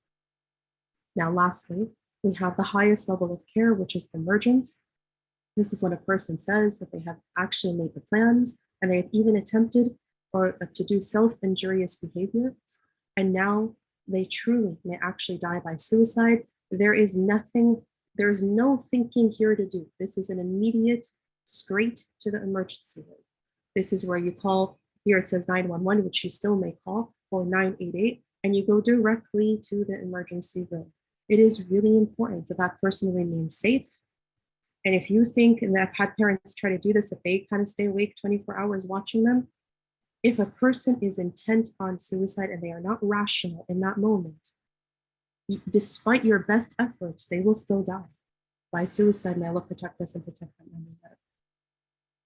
Now, lastly, we have the highest level of care, which is emergent. This is when a person says that they have actually made the plans and they have even attempted or to do self-injurious behaviors, and now they truly may actually die by suicide. There is no thinking here to do. This is an immediate, straight to the emergency room. This is where you call, here it says 911, which you still may call, or 988, and you go directly to the emergency room. It is really important that that person remains safe. And if you think, and I've had parents try to do this, if they kind of stay awake 24 hours watching them, if a person is intent on suicide and they are not rational in that moment, despite your best efforts, they will still die by suicide. May Allah protect us and protect them.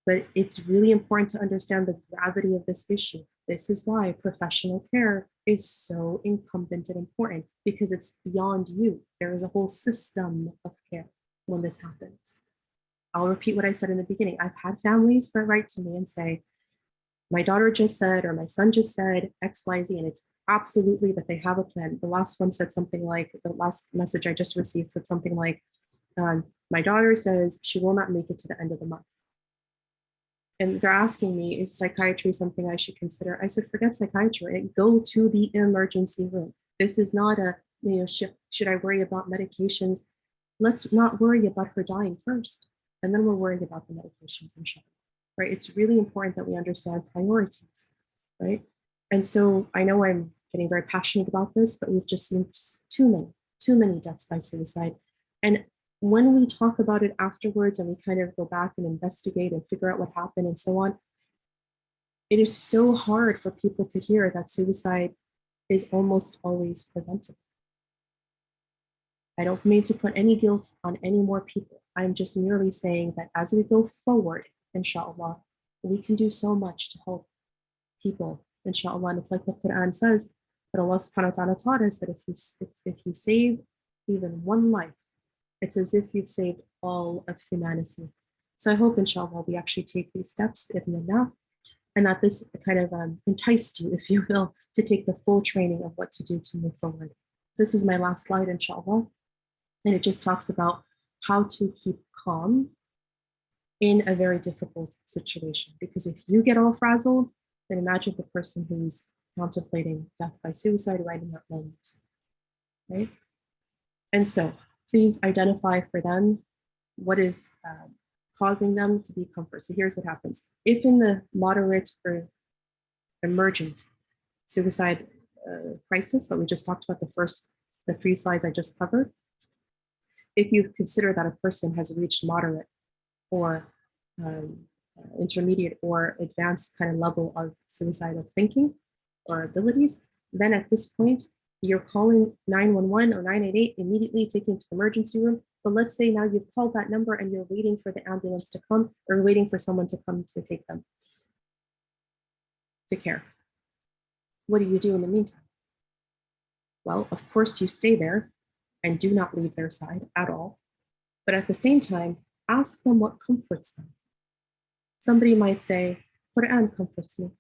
But it's really important to understand the gravity of this issue. This is why professional care is so incumbent and important, because it's beyond you. There is a whole system of care when this happens. I'll repeat what I said in the beginning. I've had families write to me and say, my daughter just said, or my son just said X, Y, Z, and it's absolutely that they have a plan. The last one said something like, the last message I just received said something like, my daughter says she will not make it to the end of the month. And they're asking me, is psychiatry something I should consider? I said, forget psychiatry and go to the emergency room. This is not a, should I worry about medications? Let's not worry about her dying first. And then we'll worry about the medications, inshallah, right? It's really important that we understand priorities, right? And so I know I'm getting very passionate about this, but we've just seen too many deaths by suicide. And when we talk about it afterwards and we kind of go back and investigate and figure out what happened and so on, it is so hard for people to hear that suicide is almost always preventable. I don't mean to put any guilt on any more people. I'm just merely saying that as we go forward, inshallah, we can do so much to help people, inshallah. And it's like the Quran says, that Allah subhanahu wa ta'ala taught us that if you save even one life, it's as if you've saved all of humanity. So I hope, inshallah, we actually take these steps, ibnillah, and that this kind of enticed you, if you will, to take the full training of what to do to move forward. This is my last slide, inshallah, and it just talks about how to keep calm in a very difficult situation. Because if you get all frazzled, then imagine the person who's contemplating death by suicide right in that moment, right? And so please identify for them what is causing them to be comfort. So here's what happens. If in the moderate or emergent suicide crisis that we just talked about, the 3 slides I just covered, if you consider that a person has reached moderate or intermediate or advanced kind of level of suicidal thinking or abilities, then at this point, you're calling 911 or 988, immediately taking to the emergency room. But let's say now you've called that number and you're waiting for the ambulance to come, or waiting for someone to come to take them to care. What do you do in the meantime? Well, of course, you stay there and do not leave their side at all. But at the same time, ask them what comforts them. Somebody might say, Quran comforts me.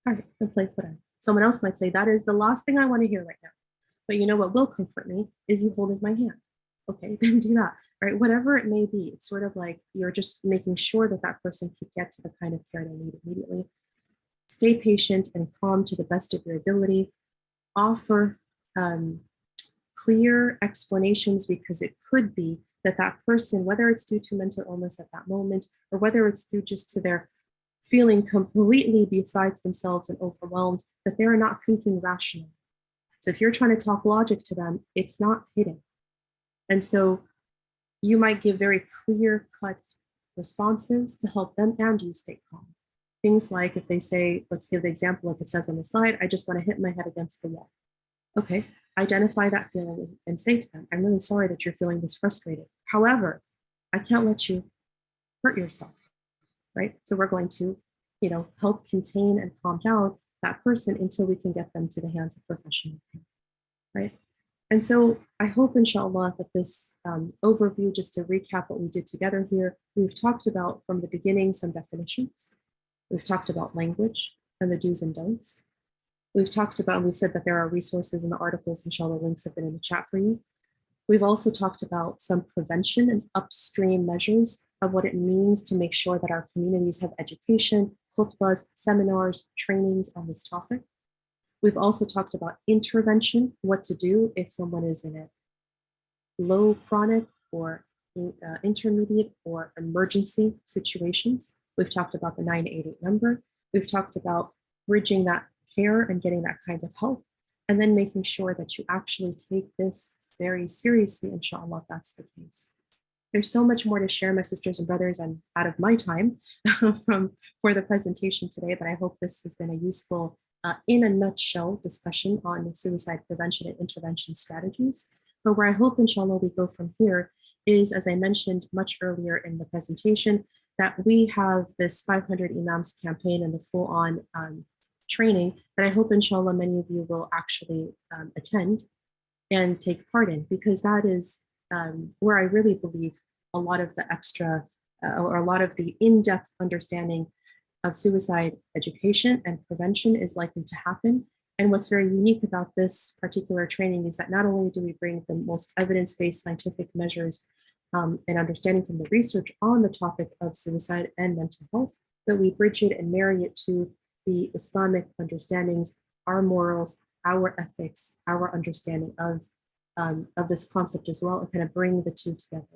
All right, then play Quran. Someone else might say, that is the last thing I want to hear right now. But you know what will comfort me is you holding my hand. Okay, then do that, right? Whatever it may be, it's sort of like you're just making sure that that person can get to the kind of care they need immediately. Stay patient and calm to the best of your ability. offer clear explanations, because it could be that that person, whether it's due to mental illness at that moment, or whether it's due just to their feeling completely besides themselves and overwhelmed, that they're not thinking rationally. So if you're trying to talk logic to them, it's not hitting. And so you might give very clear-cut responses to help them and you stay calm. Things like if they say, let's give the example like it says on the slide, I just want to hit my head against the wall. Okay, identify that feeling and say to them, I'm really sorry that you're feeling this frustrated. However, I can't let you hurt yourself, right? So we're going to, help contain and calm down that person until we can get them to the hands of professional care, right? And so I hope, inshallah, that this overview, just to recap what we did together here, we've talked about from the beginning some definitions. We've talked about language and the do's and don'ts. We've talked about, and we've said that there are resources in the articles, inshallah, links have been in the chat for you. We've also talked about some prevention and upstream measures of what it means to make sure that our communities have education, khutbahs, seminars, trainings on this topic. We've also talked about intervention, what to do if someone is in a low chronic or intermediate or emergency situations. We've talked about the 988 number. We've talked about bridging that care and getting that kind of help, and then making sure that you actually take this very seriously, inshallah, if that's the case. There's so much more to share, my sisters and brothers. I'm out of my time for the presentation today, but I hope this has been a useful, in a nutshell, discussion on suicide prevention and intervention strategies. But where I hope, inshallah, we go from here is, as I mentioned much earlier in the presentation, that we have this 500 Imams campaign and the full-on training that I hope, inshallah, many of you will actually attend and take part in, because that is where I really believe a lot of the extra or a lot of the in-depth understanding of suicide education and prevention is likely to happen. And what's very unique about this particular training is that not only do we bring the most evidence-based scientific measures and understanding from the research on the topic of suicide and mental health, but we bridge it and marry it to the Islamic understandings, our morals, our ethics, our understanding of this concept as well, and kind of bring the two together.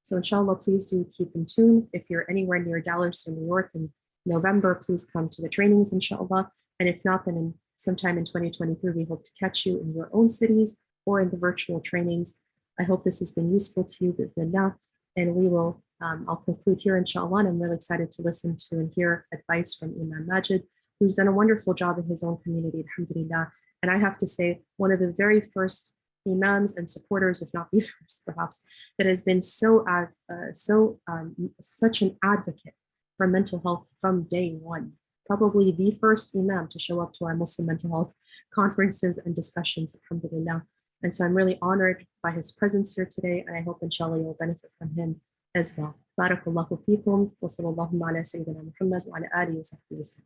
So inshallah, please do keep in tune. If you're anywhere near Dallas or New York in November, please come to the trainings, inshallah. And if not, then sometime in 2023, we hope to catch you in your own cities or in the virtual trainings. I hope this has been useful to you, bismillah, and we will, I'll conclude here, inshallah. And I'm really excited to listen to and hear advice from Imam Majid, who's done a wonderful job in his own community, alhamdulillah. And I have to say, one of the very first imams and supporters, if not the first perhaps, that has been such an advocate for mental health from day one. Probably the first imam to show up to our Muslim mental health conferences and discussions, alhamdulillah. And so I'm really honored by his presence here today, and I hope, inshallah, you'll benefit from him as well. Barakallahu feekum, wa sallallahu ala sayyidina Muhammad wa ala alihi wa sahbihi wa sallam.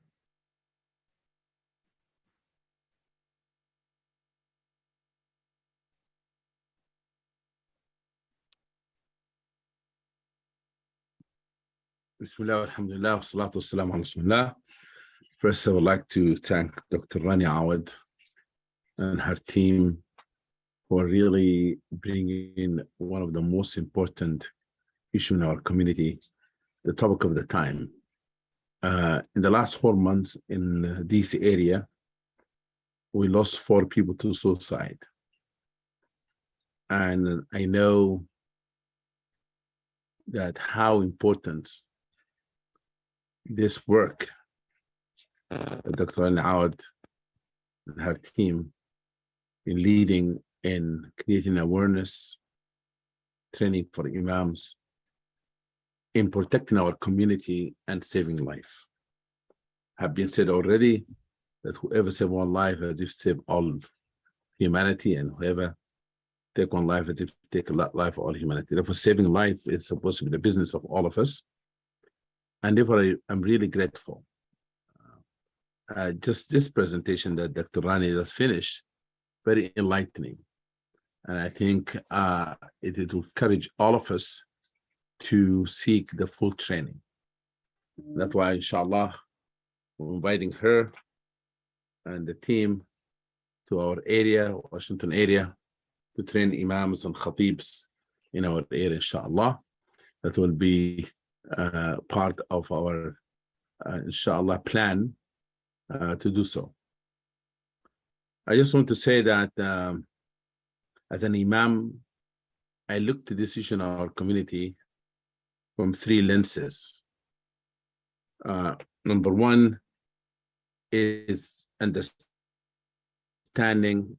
Bismillah, alhamdulillah, salatu wassalamu ala rasulillah. First, I would like to thank Dr. Rania Awaad and her team for really bringing in one of the most important issues in our community, the topic of the time. In the last 4 months in this area, we lost 4 people to suicide. And I know that how important this work Dr. Rania Awaad and her team in leading in creating awareness, training for imams, in protecting our community and saving life. Have been said already that whoever save one life as if save all of humanity, and whoever take one life as if take a life of all humanity. Therefore, saving life is supposed to be the business of all of us. And therefore, I'm really grateful. Just this presentation that Dr. Rani just finished, very enlightening. And I think it will encourage all of us to seek the full training. That's why, inshallah, we're inviting her and the team to our area, Washington area, to train imams and khatibs in our area, inshallah. That will be part of our, inshallah, plan to do so. I just want to say that as an imam, I look to this issue in our community from 3 lenses. Number one is understanding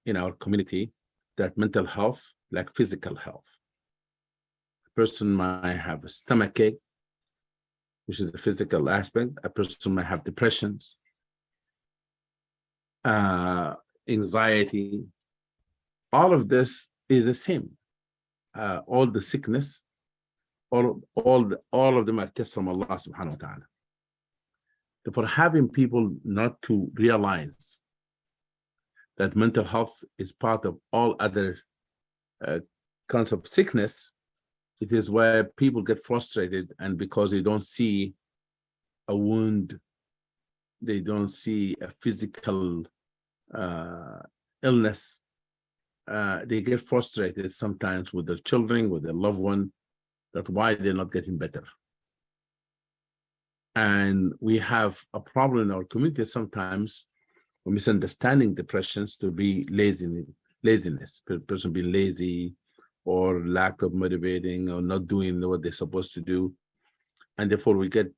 in our community that mental health, like physical health, a person might have a stomachache, which is the physical aspect. A person might have depressions, anxiety. All of this is the same. All the sickness, all of them are tests from Allah subhanahu wa ta'ala. Therefore, having people not to realize that mental health is part of all other kinds of sickness, it is where people get frustrated, and because they don't see a wound, they don't see a physical illness, they get frustrated sometimes with their children, with their loved one, that's why they're not getting better. And we have a problem in our community sometimes, misunderstanding depressions to be laziness, person being lazy or lack of motivating or not doing what they're supposed to do. And therefore we get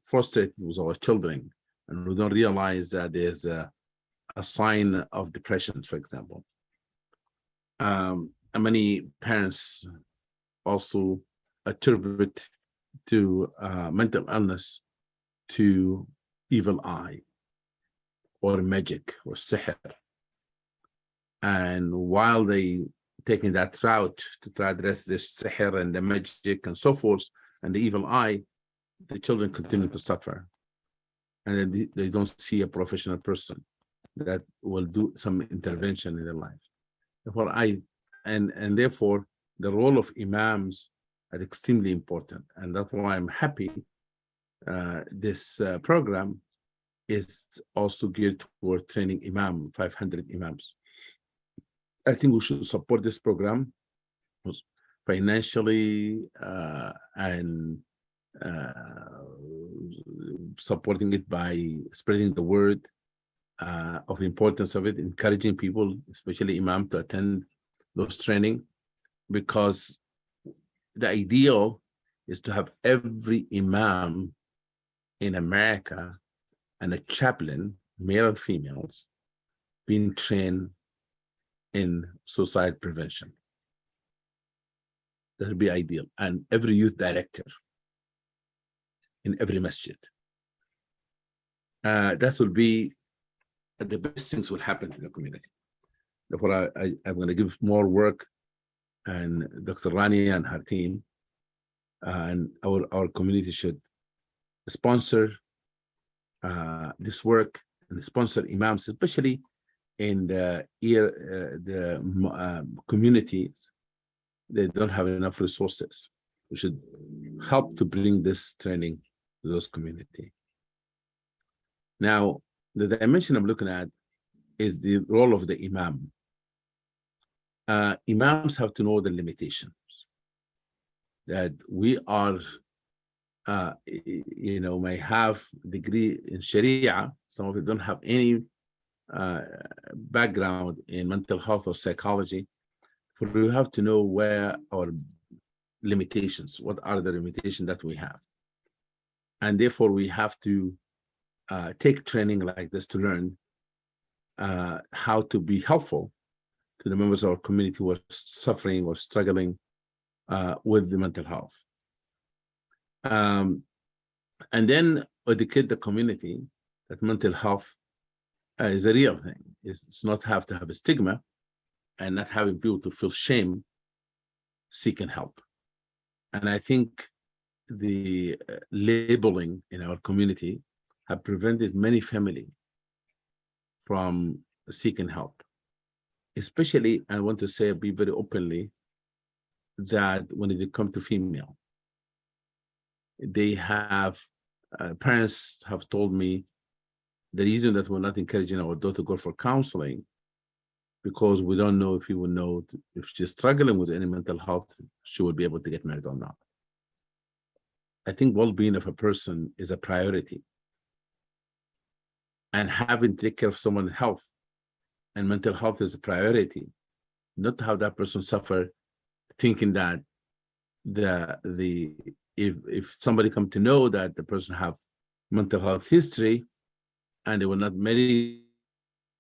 frustrated with our children, and we don't realize that there's a sign of depression, for example. And many parents also attribute to mental illness to evil eye or magic or sihr. And while they taking that route to try to address this sihr and the magic and so forth and the evil eye, the children continue to suffer, and then they don't see a professional person that will do some intervention in their life. Therefore, therefore the role of imams is extremely important, and that's why I'm happy this program is also geared toward training 500 imams. I think we should support this program financially and supporting it by spreading the word of the importance of it, encouraging people, especially imam, to attend those training, because the ideal is to have every imam in America and a chaplain, male and females, being trained in suicide prevention. That would be ideal. And every youth director in every masjid. That will be the best things will happen to the community. Therefore, I'm going to give more work, and Dr. Rania and her team and our community should sponsor this work and sponsor imams, especially in the communities that don't have enough resources. We should help to bring this training to those communities. Now, the dimension I'm looking at is the role of the imam. Imams have to know the limitations, that we are, may have degree in Sharia. Some of it don't have any background in mental health or psychology. But we have to know where our limitations, what are the limitations that we have. And therefore we have to take training like this to learn how to be helpful to the members of our community who are suffering or struggling with the mental health. And then educate the community that mental health is a real thing. It's not have to have a stigma, and not having people to feel shame seeking help. And I think the labeling in our community have prevented many families from seeking help. Especially, I want to say, be very openly, that when it comes to female, they have, parents have told me the reason that we're not encouraging our daughter to go for counseling because we don't know if he will know if she's struggling with any mental health, she will be able to get married or not. I think well-being of a person is a priority, and having to take care of someone's health and mental health is a priority, not how that person suffer, thinking that if somebody come to know that the person have mental health history and they will not marry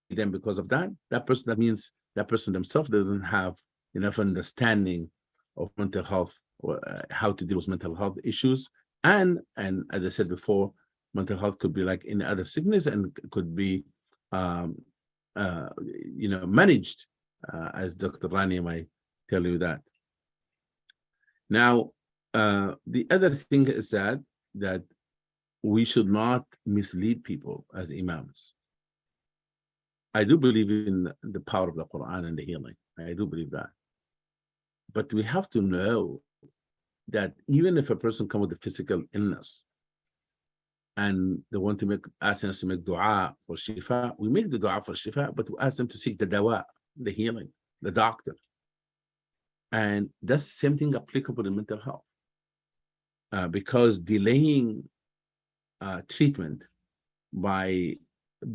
them because of that person, that means that person themselves doesn't have enough understanding of mental health or how to deal with mental health issues. And as I said before, mental health could be like any other sickness and could be managed, as Dr. Rania might tell you that. Now, the other thing is that we should not mislead people as imams. I do believe in the power of the Quran and the healing. I do believe that. But we have to know that even if a person comes with a physical illness and they want to ask us to make dua for shifa, we make the dua for shifa, but we ask them to seek the dawa, the healing, the doctor. And that's the same thing applicable in mental health. Because delaying treatment by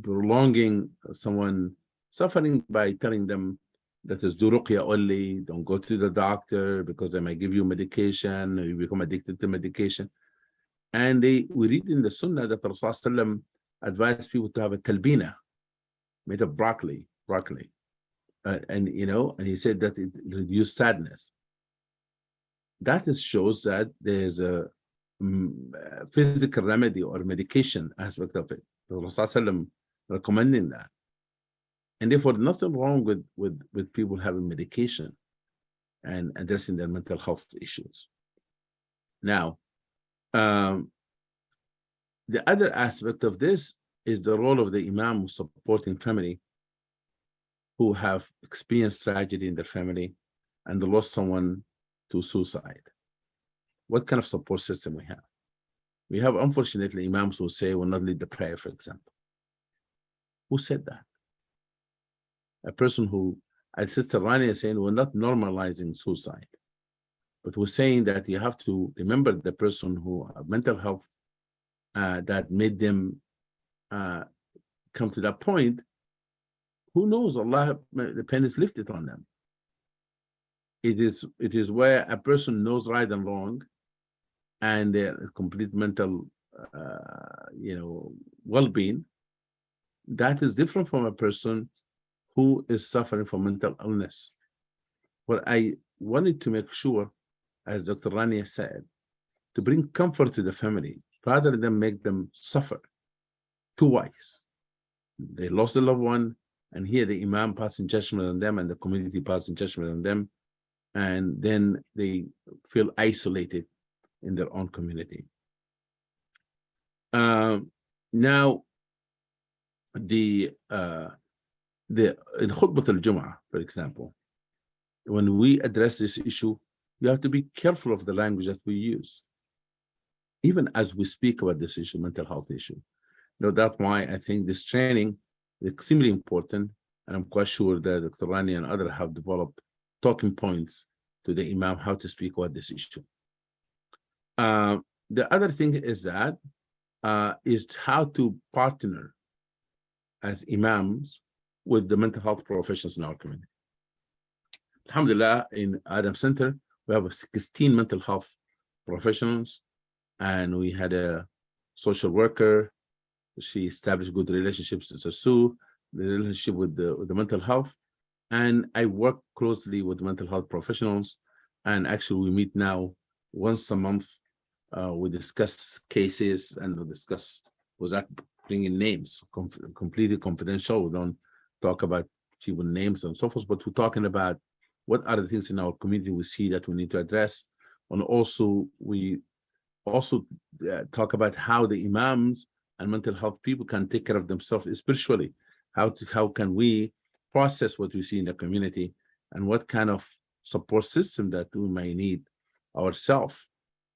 prolonging someone suffering by telling them that is do ruqya only, don't go to the doctor because they might give you medication, or you become addicted to medication. And we read in the Sunnah that Rasulullah advised people to have a talbina made of broccoli. And he said that it reduced sadness. That shows that there's a physical remedy or medication aspect of it. The Rasulullah recommending that. And therefore, nothing wrong with people having medication and addressing their mental health issues. Now, the other aspect of this is the role of the Imam supporting family who have experienced tragedy in their family and lost someone to suicide. What kind of support system we have? We have, unfortunately, imams who say will not lead the prayer, for example. Who said that? A person who, as Sister Rania is saying, we're not normalizing suicide, but we're saying that you have to remember the person who have mental health that made them come to that point. Who knows? Allah, the pen is lifted on them. It is where a person knows right and wrong, and their complete mental, well-being. That is different from a person who is suffering from mental illness. But I wanted to make sure, as Dr. Rania said, to bring comfort to the family rather than make them suffer twice. They lost a loved one, and here the Imam passing judgment on them and the community passing judgment on them, and then they feel isolated in their own community. Now, in Khutbah al-Jum'ah, for example, when we address this issue, you have to be careful of the language that we use, even as we speak about this issue, mental health issue. That's why I think this training is extremely important, and I'm quite sure that Dr. Rani and others have developed talking points to the Imam how to speak about this issue. The other thing is that is how to partner as imams with the mental health professionals in our community. Alhamdulillah, in Adam Center, we have 16 mental health professionals, and we had a social worker. She established good relationships with Sue, the relationship with the mental health. And I work closely with mental health professionals. And actually, we meet now once a month. We discuss cases and we discuss without bringing names, completely confidential. We don't talk about people names and so forth, but we're talking about what are the things in our community we see that we need to address. And also, we also talk about how the imams and mental health people can take care of themselves spiritually. How can we process what we see in the community, and what kind of support system that we may need ourselves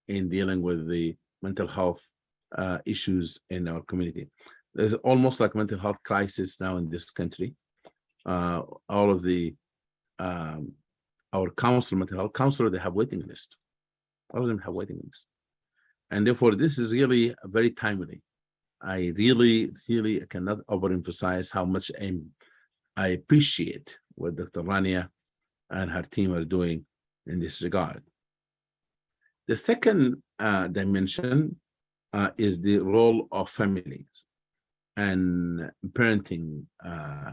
in dealing with the mental health issues in our community. There's almost like mental health crisis now in this country, all of the our mental health counselor, they have waiting list. All of them have waiting list, and therefore this is really very timely. I really cannot overemphasize how much I appreciate what Dr. Rania and her team are doing in this regard. The second dimension is the role of families and parenting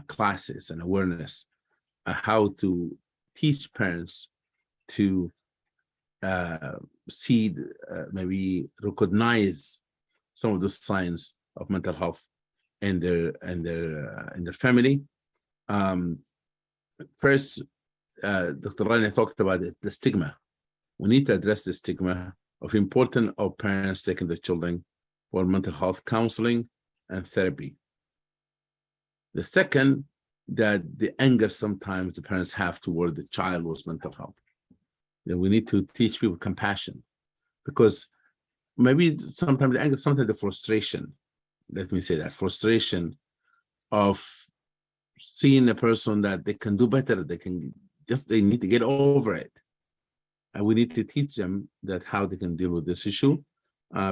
classes and awareness, how to teach parents to see, maybe recognize some of the signs of mental health in their family. First, Dr. Rania talked about the stigma. We need to address the stigma of importance of parents taking their children for mental health counseling and therapy. The second, that the anger sometimes the parents have toward the child with mental health. That we need to teach people compassion, because maybe sometimes the anger, sometimes the frustration, let me say that, frustration of seeing a person that they can do better, they need to get over it. And we need to teach them that how they can deal with this issue,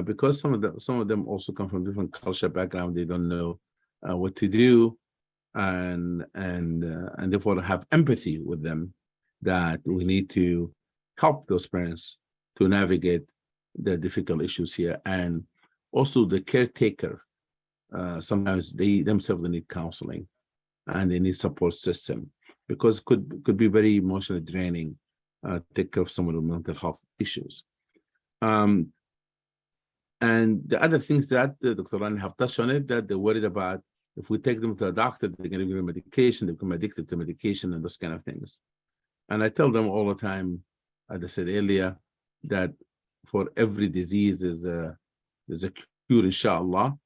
because some of them also come from different cultural background. They don't know what to do, and therefore have empathy with them. That we need to help those parents to navigate the difficult issues here, and also the caretaker. Sometimes they themselves need counseling, and they need support system, because could be very emotionally draining. Take care of some of the mental health issues. And the other things that Dr. Rani have touched on it, that they're worried about, if we take them to a doctor, they're going to give them medication, they become addicted to medication and those kind of things. And I tell them all the time, as I said earlier, that for every disease there's a cure, inshallah.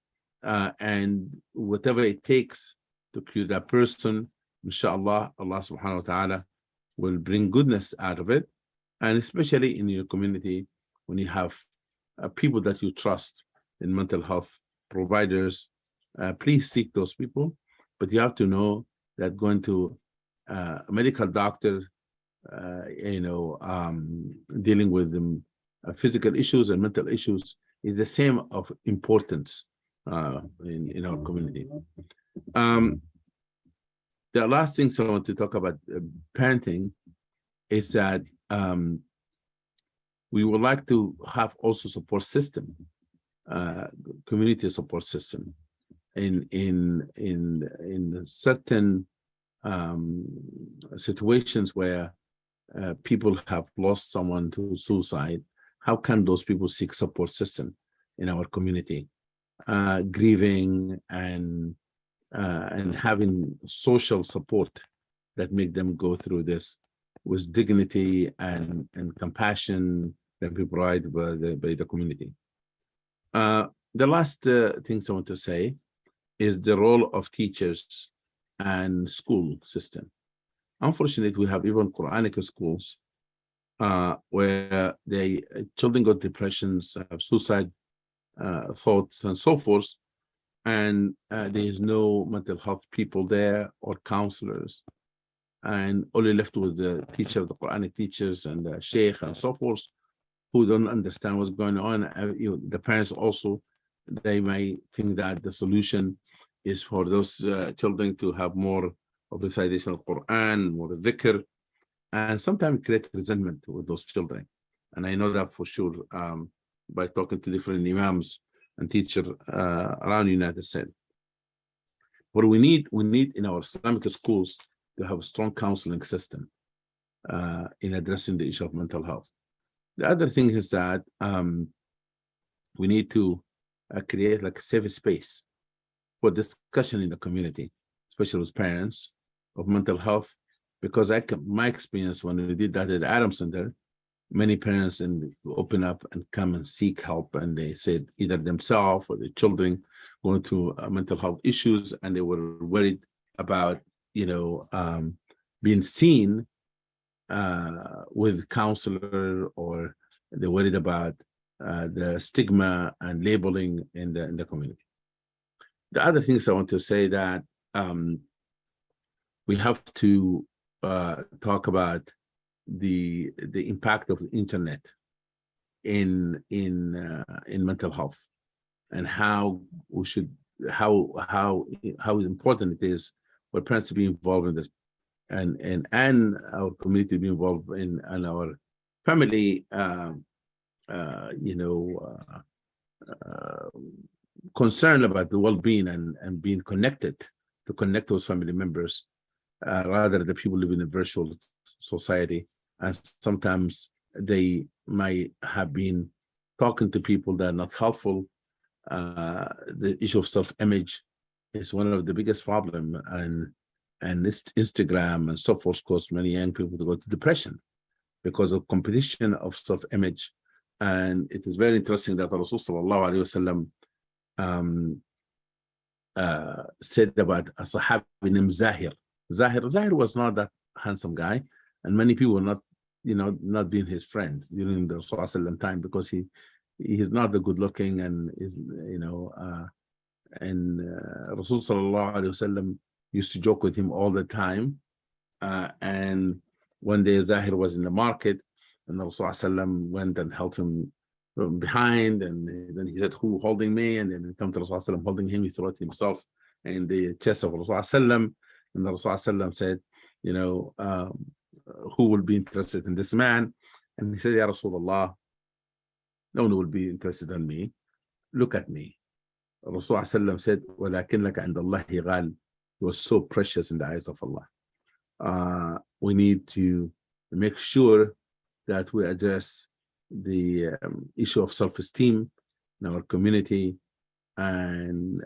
And whatever it takes to cure that person, inshallah, Allah subhanahu wa ta'ala will bring goodness out of it. And especially in your community, when you have people that you trust in mental health providers, please seek those people. But you have to know that going to a medical doctor, dealing with physical issues and mental issues is the same of importance in our community. The last thing I want to talk about parenting is that we would like to have also support system, community support system, in certain situations where people have lost someone to suicide. How can those people seek support system in our community, grieving and having social support that make them go through this with dignity and compassion that we provide by the community. The last things I want to say is the role of teachers and school system. Unfortunately, we have even Quranic schools where children got depressions, have suicide thoughts, and so forth, and there is no mental health people there or counselors, and only left with the teacher, the Quranic teachers, and the sheikh, and so forth, who don't understand what's going on. The parents also, they may think that the solution is for those children to have more of recitation of Quran, more dhikr, and sometimes create resentment with those children. And I know that for sure by talking to different imams and teachers around the United States. But we need in our Islamic schools to have a strong counseling system in addressing the issue of mental health. The other thing is that we need to create like a safe space for discussion in the community, especially with parents, of mental health, because my experience when we did that at the Adam Center, many parents open up and come and seek help, and they said either themselves or their children going through mental health issues, and they were worried about being seen with counselor, or they're worried about the stigma and labeling in the community. The other things I want to say that we have to talk about the impact of the internet in mental health, and how we should how important it is for parents to be involved in this, and our community to be involved in, and our family concerned about the well-being and being connected, to connect those family members, rather than people live in a virtual society. And sometimes they might have been talking to people that are not helpful. The issue of self-image is one of the biggest problems, and this Instagram and so forth cause many young people to go to depression because of competition of self-image. And it is very interesting that Rasul sallallahu alaihi wasallam said about a Sahabi named Zahir. Zahir was not that handsome guy, and many people were not being his friend during the Rasul time, because he is not the good looking, and is Rasul sallallahu alaihi wasallam used to joke with him all the time. And one day Zahir was in the market, and the Rasul sallallahu went and helped him from behind, and then he said, "Who holding me?" And then he come to Rasul sallallahu holding him. He threw it himself in the chest of Rasul sallallahu, and the Rasul sallallahu said, "Who will be interested in this man?" And he said, "Ya Rasulullah, no one will be interested in me. Look at me." Rasul sallallahu said, "وَلَكِنَّكَ عِنْدَ اللَّهِ غَالٍ." He was so precious in the eyes of Allah. We need to make sure that we address the issue of self-esteem in our community, and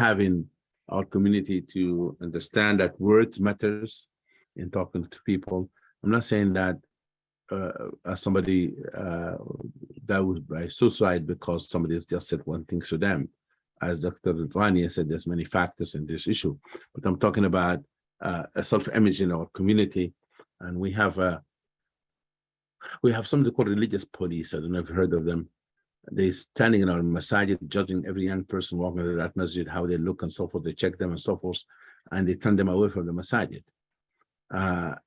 having our community to understand that words matters in talking to people. I'm not saying that as somebody that would by suicide because somebody has just said one thing to them. As Dr. Rania said, there's many factors in this issue, but I'm talking about a self-image in our community. And we have something called religious police. I don't know if you've heard of them. They're standing in our masajid, judging every young person walking into that masjid, how they look and so forth. They check them and so forth, and they turn them away from the masajid.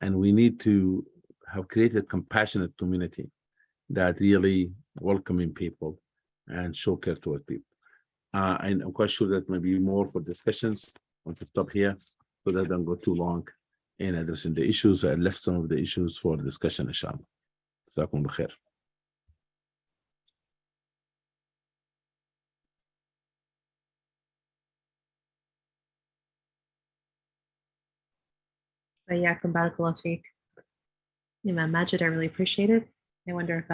And we need to have created compassionate community that really welcoming people and show care toward people. And I'm quite sure that maybe more for discussions. I want to stop here so that I don't go too long in addressing the issues. I left some of the issues for discussion, inshallah. Jazakum bikhair. Yakum barakallah feek. Imam Majid, I really appreciate it. I wonder if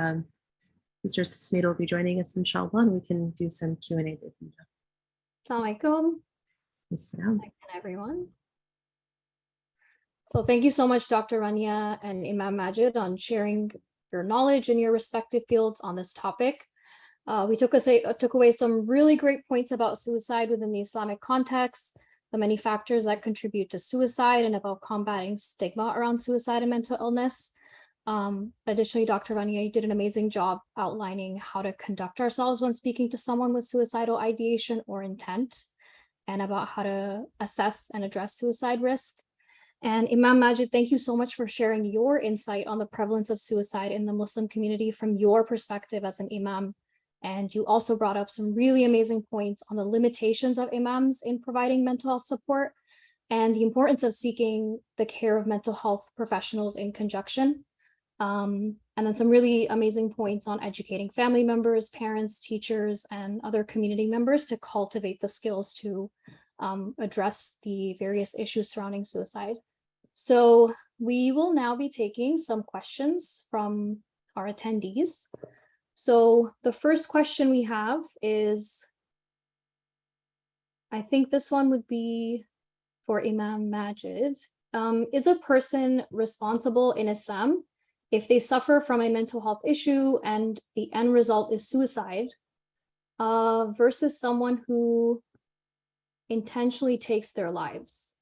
Mr. Sasmita will be joining us, inshallah, and we can do some Q&A with him. Assalamu alaikum. Assalam. Everyone. So thank you so much, Dr. Rania and Imam Majid, on sharing your knowledge in your respective fields on this topic. We took away some really great points about suicide within the Islamic context, the many factors that contribute to suicide, and about combating stigma around suicide and mental illness. Additionally, Dr. Rania, you did an amazing job outlining how to conduct ourselves when speaking to someone with suicidal ideation or intent, and about how to assess and address suicide risk. And Imam Majid, thank you so much for sharing your insight on the prevalence of suicide in the Muslim community from your perspective as an imam. And you also brought up some really amazing points on the limitations of imams in providing mental health support, and the importance of seeking the care of mental health professionals in conjunction. And then some really amazing points on educating family members, parents, teachers, and other community members to cultivate the skills to address the various issues surrounding suicide. So we will now be taking some questions from our attendees. So the first question we have is, I think this one would be for Imam Majid. Is a person responsible in Islam if they suffer from a mental health issue and the end result is suicide, versus someone who intentionally takes their lives?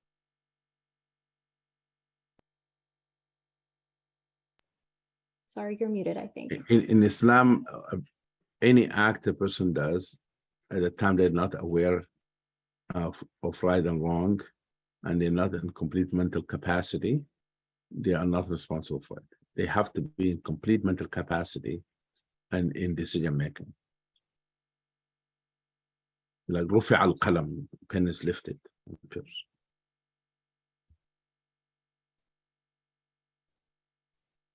Sorry, you're muted, I think. In Islam, any act a person does at the time they're not aware of right and wrong, and they're not in complete mental capacity, they are not responsible for it. They have to be in complete mental capacity and in decision making. Like رفع القلم, pen is lifted. I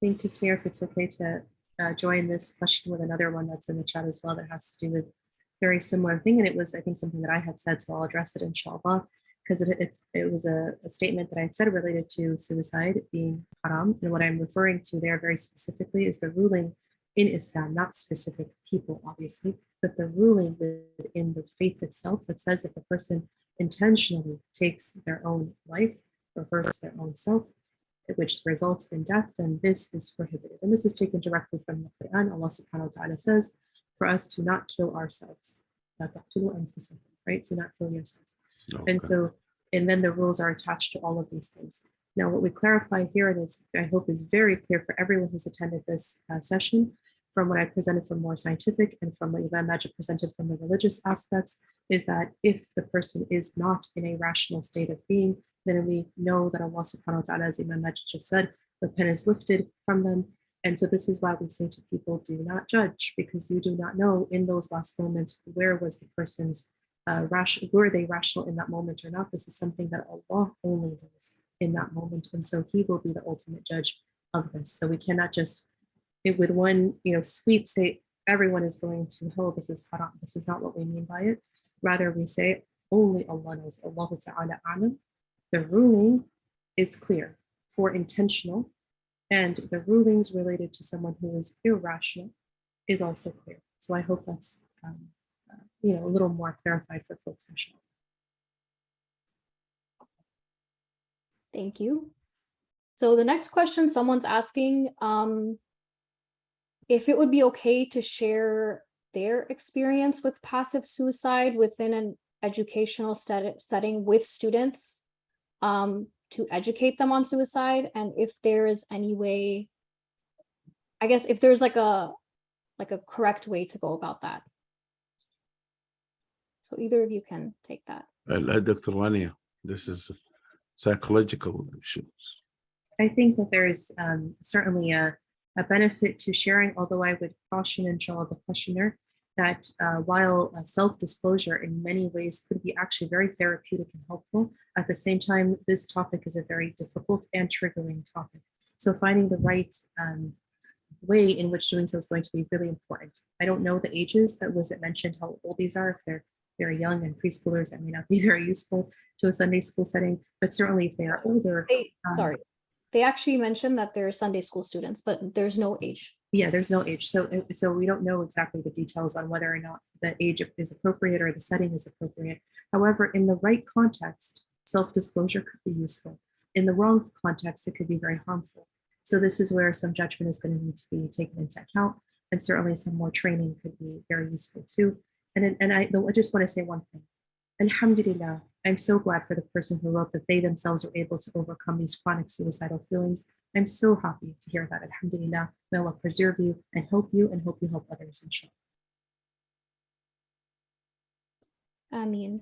think, Tasmir, if it's okay to join this question with another one that's in the chat as well that has to do with very similar thing. And it was, I think, something that I had said, so I'll address it inshallah, because it was a statement that I had said related to suicide being haram. And what I'm referring to there very specifically is the ruling in Islam, not specific people, obviously, but the ruling within the faith itself that says if a person intentionally takes their own life or hurts their own self, which results in death, then this is prohibited. And this is taken directly from the Quran. Allah subhanahu wa ta'ala says for us to not kill ourselves. Right? To not kill yourselves. Okay. And so, and then the rules are attached to all of these things. Now, what we clarify here, and is, I hope is very clear for everyone who's attended this session, from what I presented from more scientific and from what Imam Majid presented from the religious aspects, is that if the person is not in a rational state of being, then we know that Allah subhanahu wa ta'ala, as Imam Majid just said, the pen is lifted from them. And so this is why we say to people, do not judge, because you do not know in those last moments, where was the person's were they rational in that moment or not? This is something that Allah only knows in that moment. And so he will be the ultimate judge of this. So we cannot just, with one sweep, say everyone is going to, oh, this is haram. This is not what we mean by it. Rather, we say only Allah knows. Allahu ta'ala a'lam. The ruling is clear for intentional, and the rulings related to someone who is irrational is also clear. So I hope that's a little more clarified for folks, inshallah. Thank you. So the next question, someone's asking if it would be okay to share their experience with passive suicide within an educational setting with students, to educate them on suicide, and if there is any way, I guess, if there's like a correct way to go about that. So either of you can take that. Dr. Rania, this is psychological issues. I think that there is certainly a benefit to sharing, although I would caution, inshallah, the questioner that while self-disclosure in many ways could be actually very therapeutic and helpful, at the same time, this topic is a very difficult and triggering topic. So finding the right way in which doing so is going to be really important. I don't know the ages that was it mentioned, how old these are. If they're very young and preschoolers, that may not be very useful to a Sunday school setting, but certainly if they are older. They actually mentioned that they're Sunday school students, but there's no age. Yeah, there's no age. So we don't know exactly the details on whether or not the age is appropriate or the setting is appropriate. However, in the right context, self-disclosure could be useful. In the wrong context, it could be very harmful. So this is where some judgment is going to need to be taken into account, and certainly some more training could be very useful too. And I just want to say one thing. Alhamdulillah, I'm so glad for the person who wrote that they themselves are able to overcome these chronic suicidal feelings. I'm so happy to hear that. Alhamdulillah, may Allah preserve you and help you help others, inshallah. Ameen.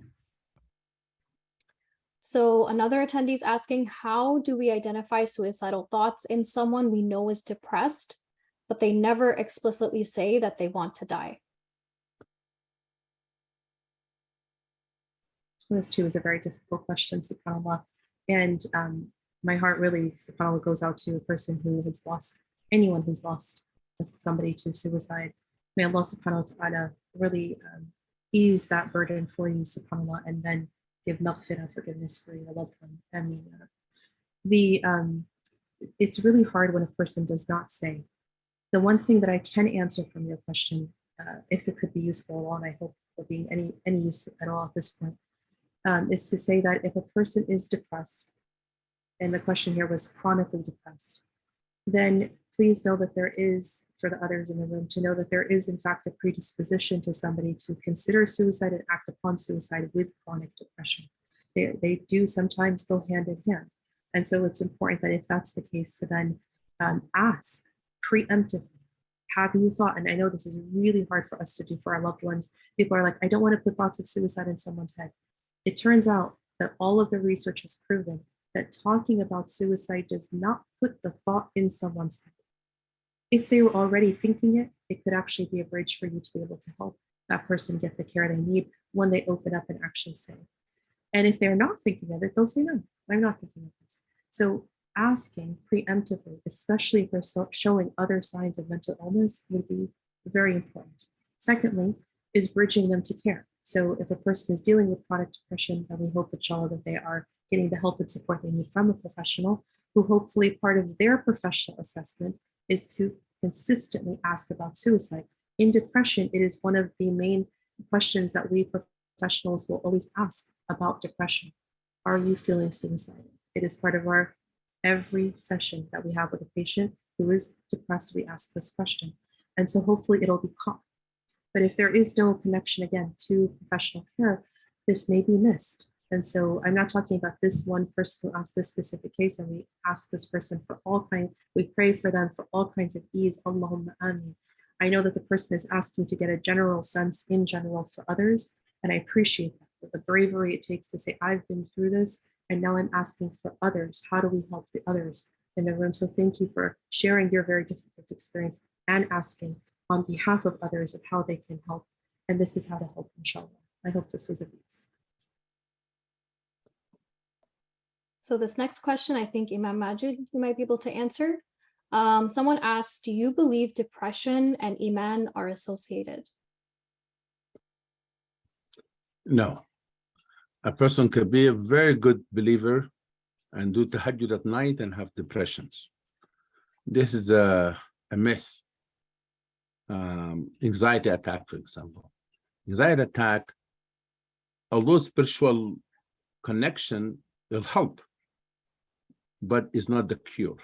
So another attendee is asking, how do we identify suicidal thoughts in someone we know is depressed, but they never explicitly say that they want to die? This too is a very difficult question, subhanAllah. And my heart really, subhanAllah, goes out to a person who has lost, anyone who's lost somebody to suicide. May Allah subhanahu wa ta'ala really ease that burden for you, subhanAllah, and then give maghfirah, forgiveness for your loved one. I mean, it's really hard when a person does not say. The one thing that I can answer from your question, if it could be useful at all, and I hope for being any use at all at this point, is to say that if a person is depressed, and the question here was chronically depressed, then please know that there is, for the others in the room, to know that there is in fact a predisposition to somebody to consider suicide and act upon suicide with chronic depression. They do sometimes go hand in hand. And so it's important that if that's the case, to then ask preemptively, have you thought, and I know this is really hard for us to do for our loved ones, people are like, I don't want to put thoughts of suicide in someone's head. It turns out that all of the research has proven that talking about suicide does not put the thought in someone's head. If they were already thinking it, it could actually be a bridge for you to be able to help that person get the care they need when they open up and actually say. And if they're not thinking of it, they'll say, no, I'm not thinking of this. So asking preemptively, especially if they're showing other signs of mental illness, would be very important. Secondly, is bridging them to care. So if a person is dealing with chronic depression, then we hope, inshallah, that they are getting the help and support they need from a professional who hopefully part of their professional assessment is to consistently ask about suicide. In depression, it is one of the main questions that we professionals will always ask about depression. Are you feeling suicidal? It is part of our every session that we have with a patient who is depressed, we ask this question. And so hopefully it'll be caught. But if there is no connection, again, to professional care, this may be missed. And so I'm not talking about this one person who asked this specific case, and we ask this person for all kinds, we pray for them for all kinds of ease, Allahumma ameen. I know that the person is asking to get a general sense in general for others, and I appreciate that, the bravery it takes to say, I've been through this, and now I'm asking for others. How do we help the others in the room? So thank you for sharing your very difficult experience and asking on behalf of others of how they can help. And this is how to help, inshallah. I hope this was of use. So this next question, I think Imam Majid, you might be able to answer. Someone asked, do you believe depression and Iman are associated? No. A person could be a very good believer and do tahajjud at night and have depressions. This is a myth. Anxiety attack, for example. Anxiety attack, although spiritual connection will help, but it's not the cure.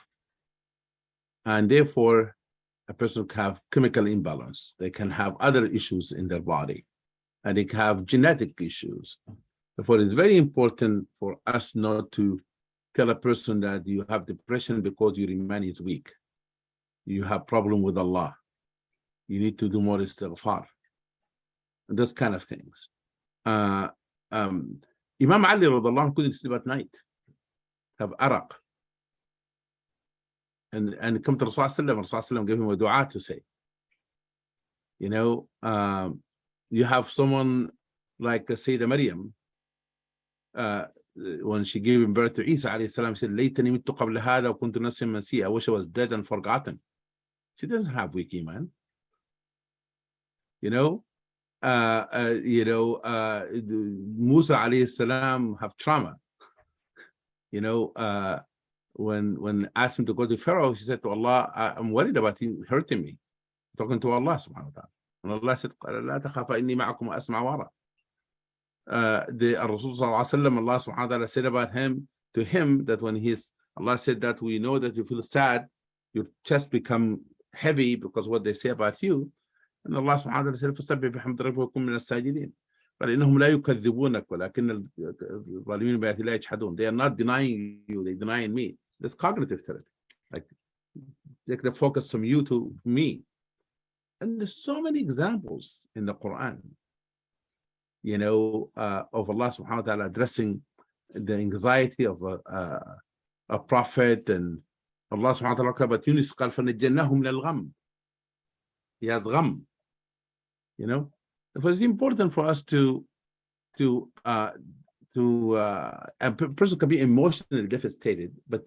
And therefore, a person can have chemical imbalance. They can have other issues in their body, and they can have genetic issues. Therefore, it's very important for us not to tell a person that you have depression because your iman is weak. You have problem with Allah. You need to do more istighfar. And those kind of things. Imam Ali radiallahu anhu couldn't sleep at night, have araq. And come to Rasulullah gave him a dua to say. You know, you have someone like Sayyidah Maryam, when she gave birth to Isa alayhi salam, said, "Laytani mittu qabla hada wa kuntu nasiyan mansiya." I wish I was dead and forgotten. She doesn't have weak iman. You know, Musa alayhi salam have trauma. You know, when asked him to go to Pharaoh, she said to Allah, I'm worried about you hurting me. Talking to Allah subhanahu wa ta'ala. And Allah said, لا تخاف إني معكم وأسمع وأرى. The Rasul sallallahu alaihi wasallam, Allah subhanahu wa ta'ala said about him, to him, that when Allah said that we know that you feel sad, your chest become heavy because what they say about you. And Allah subhanahu wa ta'ala said, فَسَبِّحْ بِحَمْدِ رَبِّكَ وَكُن مِنَ السَّاجِدِينَ. فإنهم لا يكذبونك ولكن الظالمين بآيات الله يجحدون. They are not denying you, they denying me. That's cognitive therapy. Like, take the focus from you to me. And there's so many examples in the Quran, you know, of Allah subhanahu wa ta'ala addressing the anxiety of a prophet. And Allah subhanahu wa ta'ala about Yunus قال فنجيناه من الغم. He has gham, you know. It was important for us to a person can be emotionally devastated, but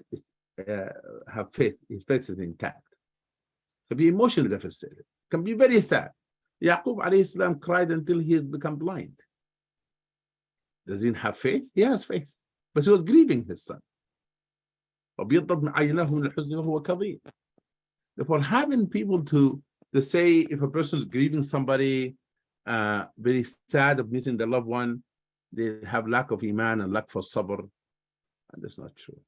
have faith. His faith is intact. Can be emotionally devastated. Can be very sad. Yaqub alayhi salam cried until he had become blind. Does he have faith? He has faith, but he was grieving his son. Therefore, having people to say, if a person is grieving somebody, very sad of missing their loved one, they have lack of iman and lack for sabr, and that's not true.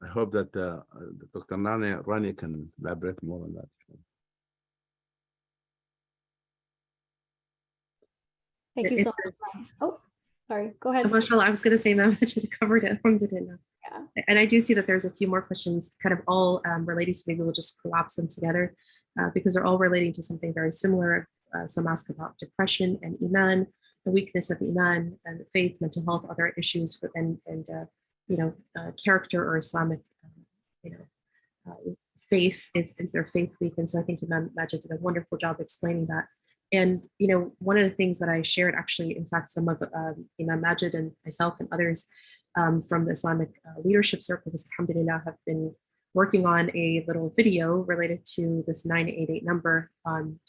I hope that Dr. Rania can elaborate more on that. Thank you so much. Oh, sorry, go ahead. MashaAllah, I was going to say, Imam Majid covered it. Yeah. And I do see that there's a few more questions kind of all related, so maybe we'll just collapse them together because they're all relating to something very similar. Some ask about depression and iman. weakness of iman and faith, mental health, other issues, and character or Islamic, faith is their faith weak. And so I think Imam Majid did a wonderful job explaining that. And one of the things that I shared, actually, in fact, some of Imam Majid and myself and others from the Islamic leadership circle, alhamdulillah, have been working on a little video related to this 988 number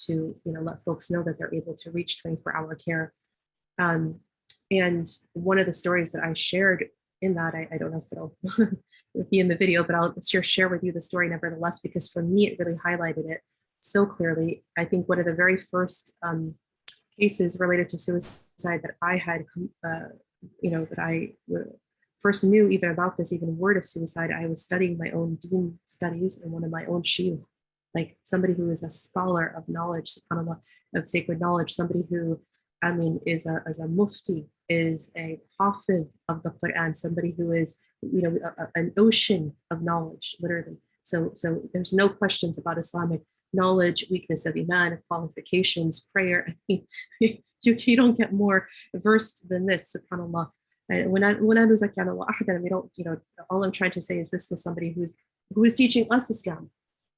to let folks know that they're able to reach 24-hour care. And one of the stories that I shared in that, I don't know if it'll be in the video, but I'll share with you the story nevertheless, because for me, it really highlighted it so clearly. I think one of the very first cases related to suicide that I had, that I first knew even about this, even word of suicide, I was studying my own deen studies and one of my own shuyukh, like somebody who is a scholar of knowledge, subhanAllah, of sacred knowledge, somebody who, is a mufti, is a hafiz of the Quran, somebody who is, an ocean of knowledge, literally. So there's no questions about Islamic knowledge, weakness of iman, qualifications, prayer. You don't get more versed than this, subhanAllah. And when I was like, we don't, all I'm trying to say is this was somebody who is teaching us Islam,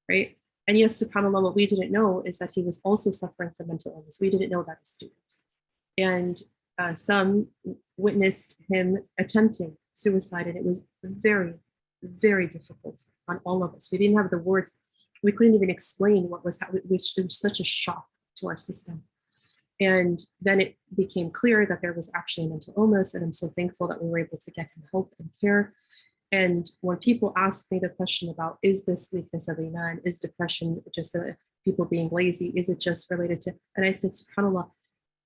right? And yet, subhanAllah, what we didn't know is that he was also suffering from mental illness. We didn't know that as students. And some witnessed him attempting suicide, and it was very, very difficult on all of us. We didn't have the words. We couldn't even explain what was happening. It was such a shock to our system. And then it became clear that there was actually a mental illness, and I'm so thankful that we were able to get him help and care. And when people ask me the question about, is this weakness of iman, is depression just people being lazy, is it just related to, and I said, subhanAllah,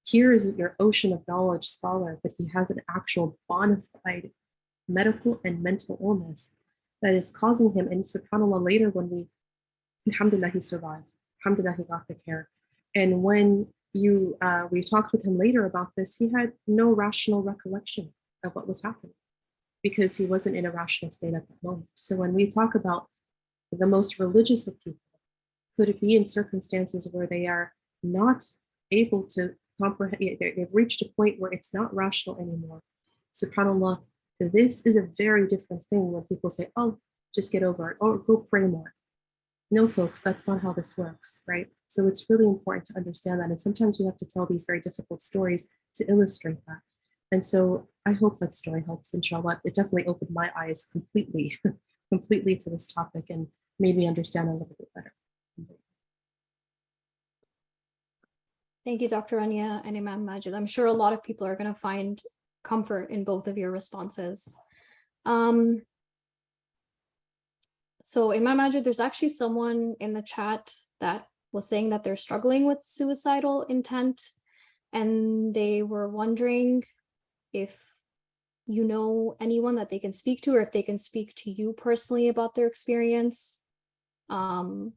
here is your ocean of knowledge scholar, but he has an actual bona fide medical and mental illness that is causing him. And subhanAllah, later when alhamdulillah, he survived. Alhamdulillah, he got the care. And when we talked with him later about this, he had no rational recollection of what was happening because he wasn't in a rational state at that moment. So when we talk about the most religious of people, could it be in circumstances where they are not able to comprehend, they've reached a point where it's not rational anymore. SubhanAllah, this is a very different thing when people say, oh, just get over it, or go pray more. No, folks, that's not how this works, right? So it's really important to understand that. And sometimes we have to tell these very difficult stories to illustrate that. And so I hope that story helps, inshallah. It definitely opened my eyes completely, completely to this topic and made me understand a little bit better. Thank you, Dr. Rania and Imam Majid. I'm sure a lot of people are going to find comfort in both of your responses. So Imam Majid, there's actually someone in the chat that was saying that they're struggling with suicidal intent, and they were wondering if you know anyone that they can speak to, or if they can speak to you personally about their experience, or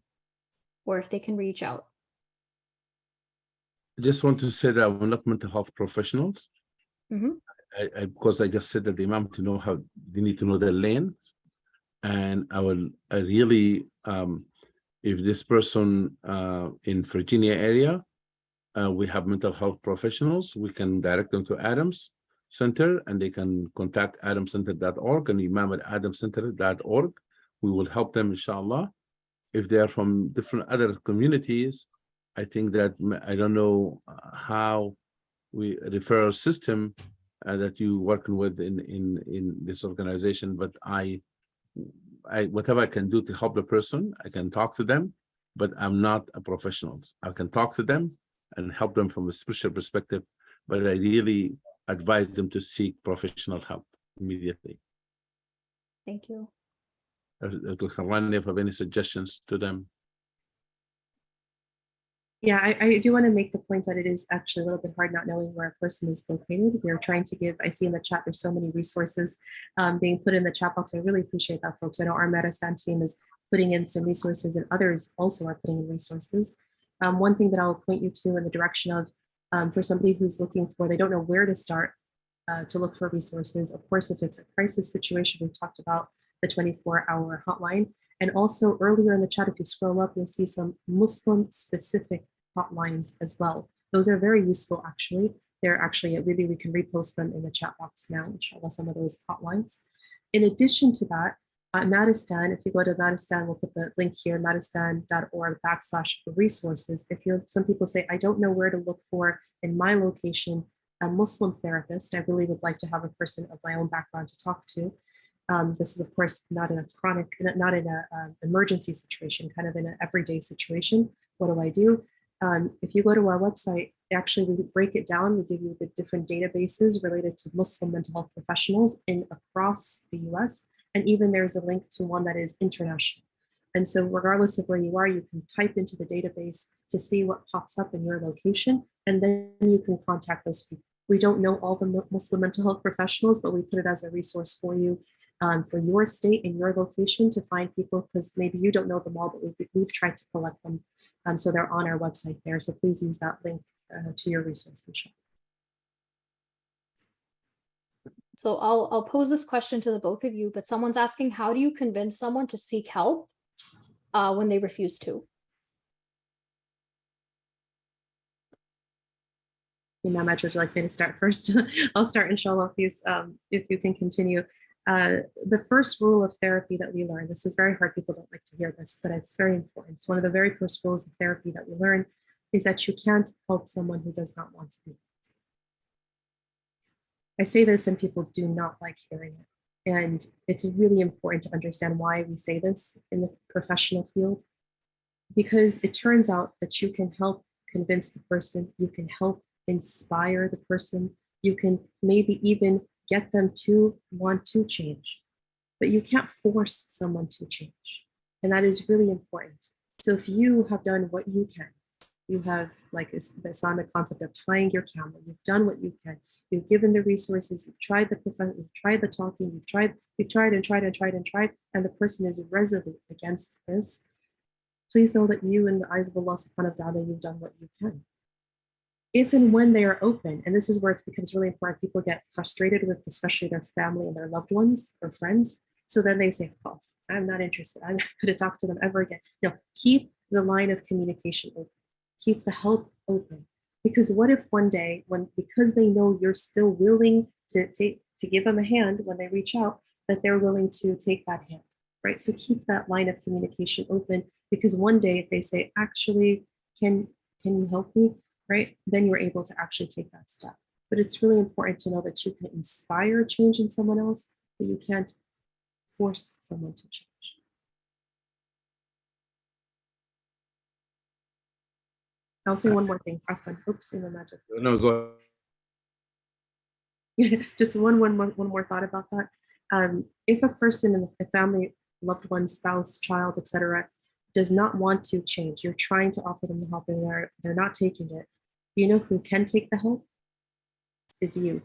if they can reach out. I just want to say that we're not mental health professionals. Mm-hmm. Because I just said that the Imam to know how they need to know their lane. And I really, if this person in Virginia area, we have mental health professionals, we can direct them to Adams Center, and they can contact adamcenter.org and imam@adamcenter.org. We will help them, inshallah. If they are from different other communities, I think that, I don't know how we referral system that you working with in this organization, but I whatever I can do to help the person, I can talk to them, but I'm not a professional. I can talk to them and help them from a spiritual perspective, but I really advise them to seek professional help immediately. Thank you. Dr. Rania, if you have any suggestions to them? Yeah, I do want to make the point that it is actually a little bit hard not knowing where a person is located. We're trying to give, I see in the chat, there's so many resources being put in the chat box. I really appreciate that, folks. I know our Maristan team is putting in some resources, and others also are putting in resources. One thing that I'll point you to in the direction of, for somebody who's looking for, they don't know where to start to look for resources. Of course, if it's a crisis situation, we've talked about the 24-hour hotline. And also earlier in the chat, if you scroll up, you'll see some Muslim-specific hotlines as well. Those are very useful, actually. They're actually, maybe we can repost them in the chat box now, inshallah, some of those hotlines. In addition to that, Maristan, if you go to Maristan, we'll put the link here, maristan.org/resources. Some people say, I don't know where to look for in my location a Muslim therapist. I really would like to have a person of my own background to talk to. This is, of course, not in a chronic, not in an emergency situation, kind of in an everyday situation. What do I do? If you go to our website, actually we break it down. We give you the different databases related to Muslim mental health professionals across the US. And even there's a link to one that is international. And so regardless of where you are, you can type into the database to see what pops up in your location, and then you can contact those people. We don't know all the Muslim mental health professionals, but we put it as a resource for you for your state and your location to find people, because maybe you don't know them all, but we've tried to collect them. So they're on our website there. So please use that link to your resource. So I'll pose this question to the both of you, but someone's asking, how do you convince someone to seek help when they refuse to? Imam Majid, would you like me to start first? I'll start, inshallah, please, if you can continue. The first rule of therapy that we learn, this is very hard, people don't like to hear this, but it's very important. It's one of the very first rules of therapy that we learn, is that you can't help someone who does not want to be helped. I say this and people do not like hearing it. And it's really important to understand why we say this in the professional field, because it turns out that you can help convince the person, you can help inspire the person, you can maybe even get them to want to change, but you can't force someone to change. And that is really important. So if you have done what you can, you have, like the Islamic concept of tying your camel, you've done what you can, you've given the resources, you've tried the you've tried the talking, you've tried and the person is resolute against this, please know that you, in the eyes of Allah subhanahu wa ta'ala, you've done what you can. If and when they are open, and this is where it becomes really important, people get frustrated with especially their family and their loved ones or friends. So then they say, false, I'm not interested. I'm not going to talk to them ever again. No, keep the line of communication open. Keep the help open. Because what if one day, because they know you're still willing to give them a hand when they reach out, that they're willing to take that hand, right? So keep that line of communication open, because one day if they say, actually, can you help me? Right, then you're able to actually take that step. But it's really important to know that you can inspire change in someone else, but you can't force someone to change. I'll say one more thing. Oops, Imam Majid. No, go ahead. Just one more thought about that. If a person in a family, loved one, spouse, child, etc., does not want to change, you're trying to offer them the help and they're not taking it, you know who can take the help? Is you.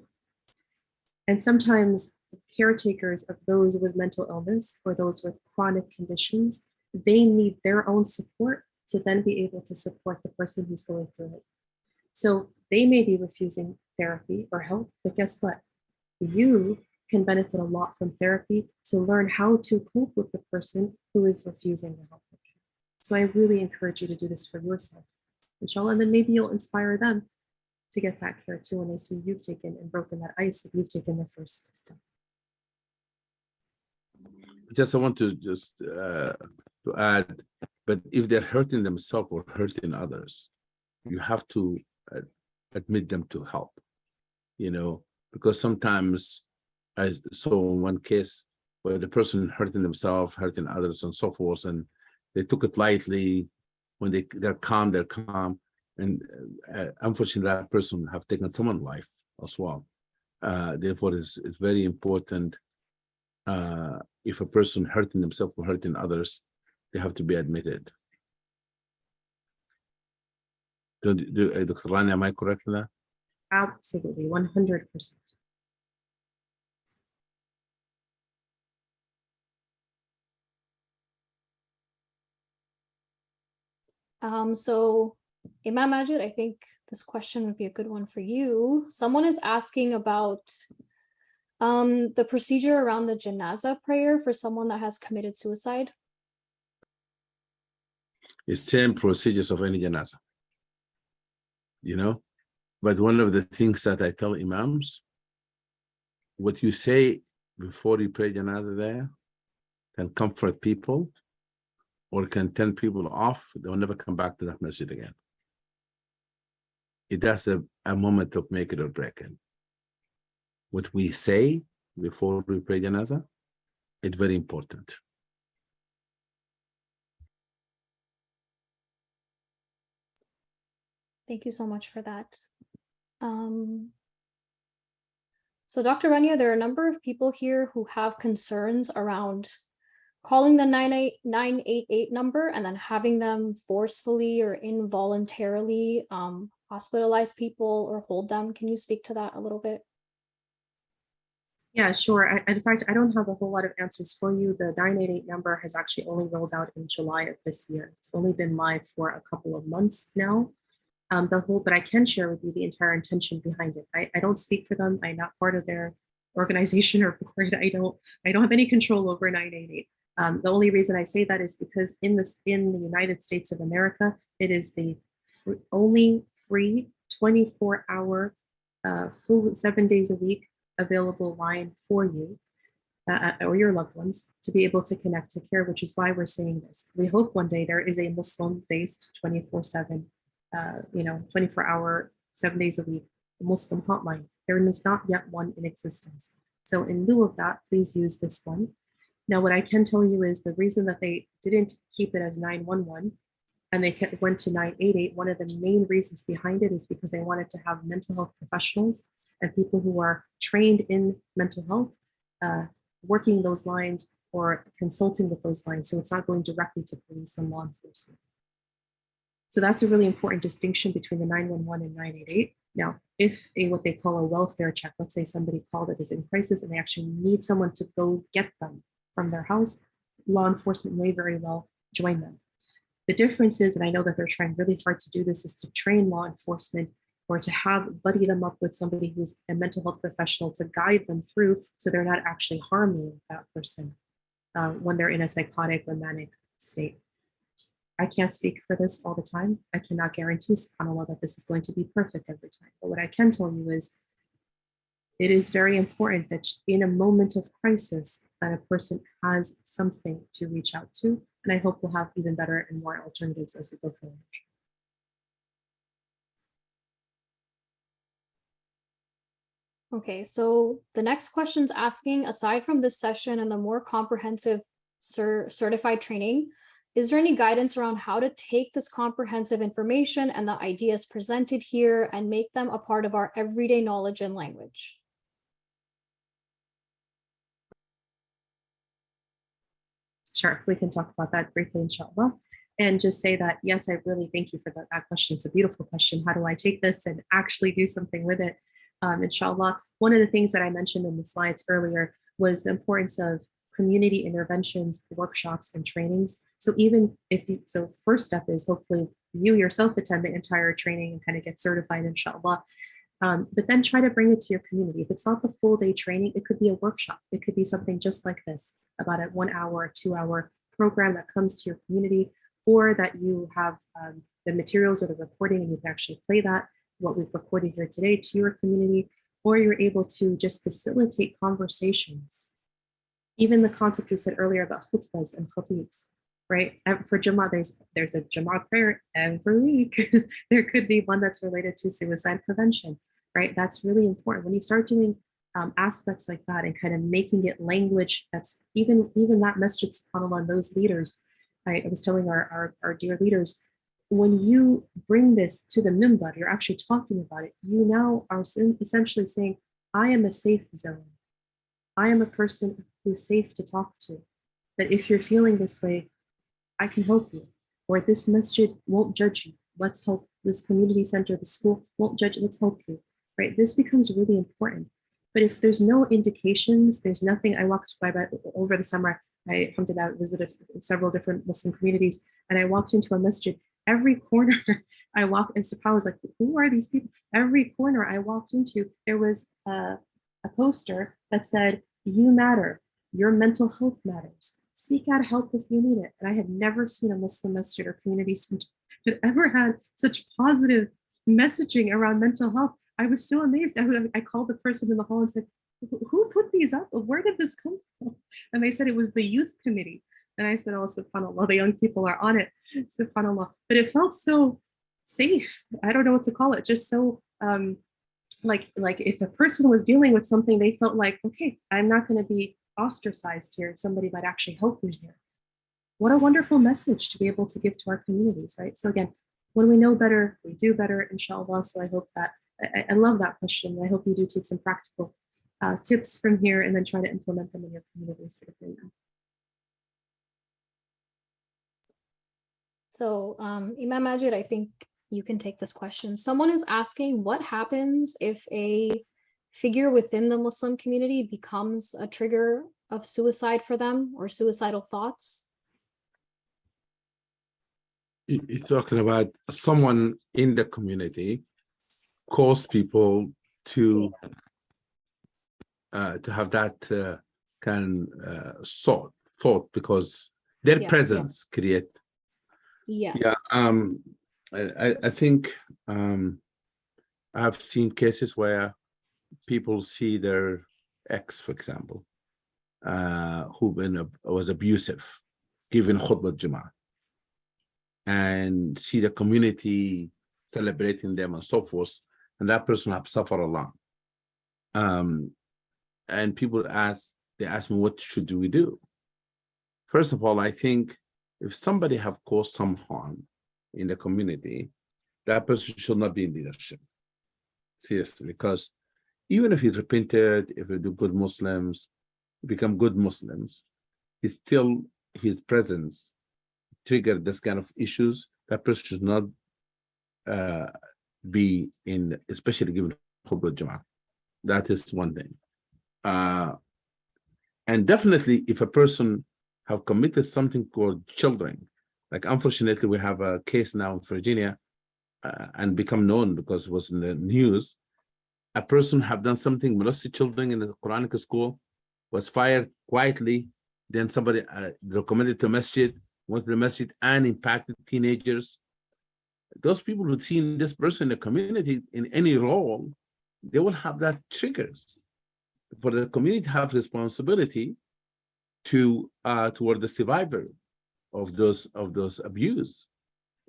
And sometimes caretakers of those with mental illness or those with chronic conditions, they need their own support to then be able to support the person who's going through it. So they may be refusing therapy or help, but guess what? You can benefit a lot from therapy to learn how to cope with the person who is refusing the help. So I really encourage you to do this for yourself, inshallah, and then maybe you'll inspire them to get that care too when they see you've taken and broken that ice, if you've taken the first step. I want to add, but if they're hurting themselves or hurting others, you have to admit them to help, because sometimes I saw one case where the person hurting themselves, hurting others and so forth, and they took it lightly. When they're calm, and unfortunately that person have taken someone's life as well. Therefore it's very important, if a person hurting themselves or hurting others, they have to be admitted. Dr. Rania, am I correct in that? Absolutely, 100%. So Imam Majid, I think this question would be a good one for you. Someone is asking about the procedure around the janazah prayer for someone that has committed suicide. It's same procedures of any janazah. But one of the things that I tell imams, what you say before you pray janazah there can comfort people or can turn people off. They'll never come back to that masjid again. That's a moment of make it or break it. What we say before we pray janazah, it's very important. Thank you so much for that. So Dr. Rania, there are a number of people here who have concerns around calling the 988 number and then having them forcefully or involuntarily hospitalize people or hold them. Can you speak to that a little bit? Yeah, sure. In fact, I don't have a whole lot of answers for you. The 988 number has actually only rolled out in July of this year. It's only been live for a couple of months now. But I can share with you the entire intention behind it. I don't speak for them. I'm not part of their organization or board. I don't have any control over 988. The only reason I say that is because in the United States of America, it is the only free 24-hour, full 7 days a week available line for you or your loved ones to be able to connect to care, which is why we're saying this. We hope one day there is a Muslim-based 24/7, 24-hour, 7 days a week Muslim hotline. There is not yet one in existence. So in lieu of that, please use this one. Now, what I can tell you is the reason that they didn't keep it as 911 and they went to 988, one of the main reasons behind it is because they wanted to have mental health professionals and people who are trained in mental health working those lines or consulting with those lines. So it's not going directly to police and law enforcement. So that's a really important distinction between the 911 and 988. Now, if what they call a welfare check, let's say somebody called it is in crisis and they actually need someone to go get them from their house, law enforcement may very well join them. The difference is, and I know that they're trying really hard to do this, is to train law enforcement or to buddy them up with somebody who's a mental health professional to guide them through so they're not actually harming that person when they're in a psychotic or manic state. I can't speak for this all the time. I cannot guarantee, subhanAllah, that this is going to be perfect every time. But what I can tell you is it is very important that in a moment of crisis that a person has something to reach out to. And I hope we'll have even better and more alternatives as we go forward. Okay, so the next question's asking, aside from this session and the more comprehensive certified training, is there any guidance around how to take this comprehensive information and the ideas presented here and make them a part of our everyday knowledge and language? Sure, we can talk about that briefly, inshallah. And just say that, yes, I really thank you for that question. It's a beautiful question. How do I take this and actually do something with it? Inshallah. One of the things that I mentioned in the slides earlier was the importance of community interventions, workshops, and trainings. So even if you, so first step is hopefully you yourself attend the entire training and kind of get certified, inshallah. But then try to bring it to your community. If it's not the full day training, it could be a workshop. It could be something just like this, about a 1 hour, 2 hour program that comes to your community, or that you have the materials or the recording and you can actually play that, what we've recorded here today, to your community, or you're able to just facilitate conversations. Even the concept you said earlier about khutbahs and khatibs, right? For JAMA, there's a JAMA prayer every week. There could be one that's related to suicide prevention, right? That's really important. When you start doing aspects like that and kind of making it language that's even that masjid, subhanAllah, those leaders, I was telling our dear leaders, when you bring this to the minbar, you're actually talking about it. You now are essentially saying, I am a safe zone. I am a person who's safe to talk to. That if you're feeling this way, I can help you. Or this masjid won't judge you. Let's help. This community center, the school won't judge you. Let's help you. Right? This becomes really important. But if there's no indications, there's nothing. I walked by over the summer. I visited several different Muslim communities, and I walked into a masjid. Every corner I walked, and I was like, who are these people? Every corner I walked into, there was a poster that said, you matter, your mental health matters. Seek out help if you need it. And I had never seen a Muslim masjid or community center that ever had such positive messaging around mental health. I was so amazed. I called the person in the hall and said, who put these up? Where did this come from? And they said it was the youth committee. And I said, oh, subhanAllah, the young people are on it, subhanAllah. But it felt so safe. I don't know what to call it. Just so like if a person was dealing with something, they felt like, okay, I'm not going to be ostracized here. Somebody might actually help me here. What a wonderful message to be able to give to our communities, right? So again, when we know better, we do better, inshallah. So I hope that, I love that question. I hope you do take some practical tips from here and then try to implement them in your communities. So Imam Majid, I think you can take this question. Someone is asking, what happens if a figure within the Muslim community becomes a trigger of suicide for them or suicidal thoughts? You're talking about someone in the community cause people to have that thought because their presence create. Yes. Yeah. I think I've seen cases where people see their ex, for example, who was abusive, given khutbah Jama'ah, and see the community celebrating them and so forth, and that person have suffered a lot. And people ask me, what should we do? First of all, I think if somebody have caused some harm in the community, that person should not be in leadership. Seriously, because even if he repented, if they do good Muslims, become good Muslims, it's still his presence triggered this kind of issues. That person should not be in, especially given khutbah Jama'ah. That is one thing. And definitely, if a person have committed something called children, like unfortunately we have a case now in Virginia, and become known because it was in the news. A person have done something, molested children in a Quranic school, was fired quietly. Then somebody recommended to masjid, went to the masjid and impacted teenagers. Those people who see this person in the community in any role, they will have that triggers. For the community to have responsibility to toward the survivor of those abuse.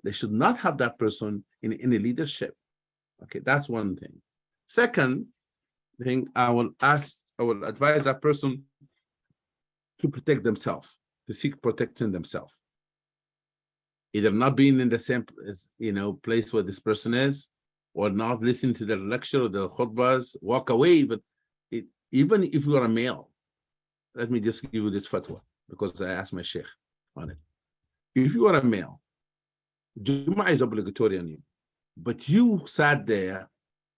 They should not have that person in any leadership. Okay, that's one thing. Second thing, I will advise that person to protect themselves, to seek protection themselves. Either not being in the same place where this person is, or not listening to the lecture or the khutbahs, walk away. But even if you are a male, let me just give you this fatwa, because I asked my sheikh on it. If you are a male, Jum'ah is obligatory on you, but you sat there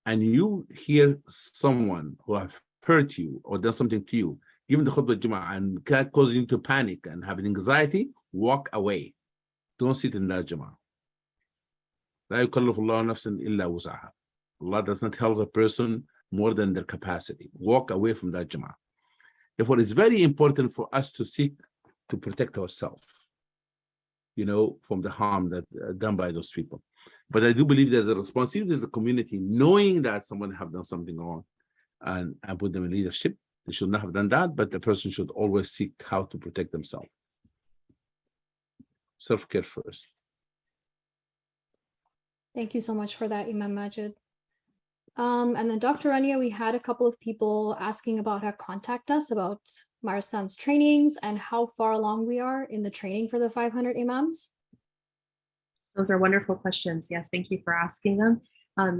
and you hear someone who have hurt you or done something to you, given the khutbah Jum'ah, and causing you to panic and have anxiety, walk away. Don't sit in that Jum'ah. لا يكلف الله نفسا إلا وسعها. Allah does not help a person more than their capacity. Walk away from that Jum'ah. Therefore, it's very important for us to seek to protect ourselves, from the harm that done by those people. But I do believe there's a responsibility of the community, knowing that someone have done something wrong, and put them in leadership. They should not have done that, but the person should always seek how to protect themselves. Self-care first. Thank you so much for that, Imam Majid. And then Dr. Rania, we had a couple of people asking about how to contact us about Maristan's trainings and how far along we are in the training for the 500 imams. Those are wonderful questions. Yes, thank you for asking them.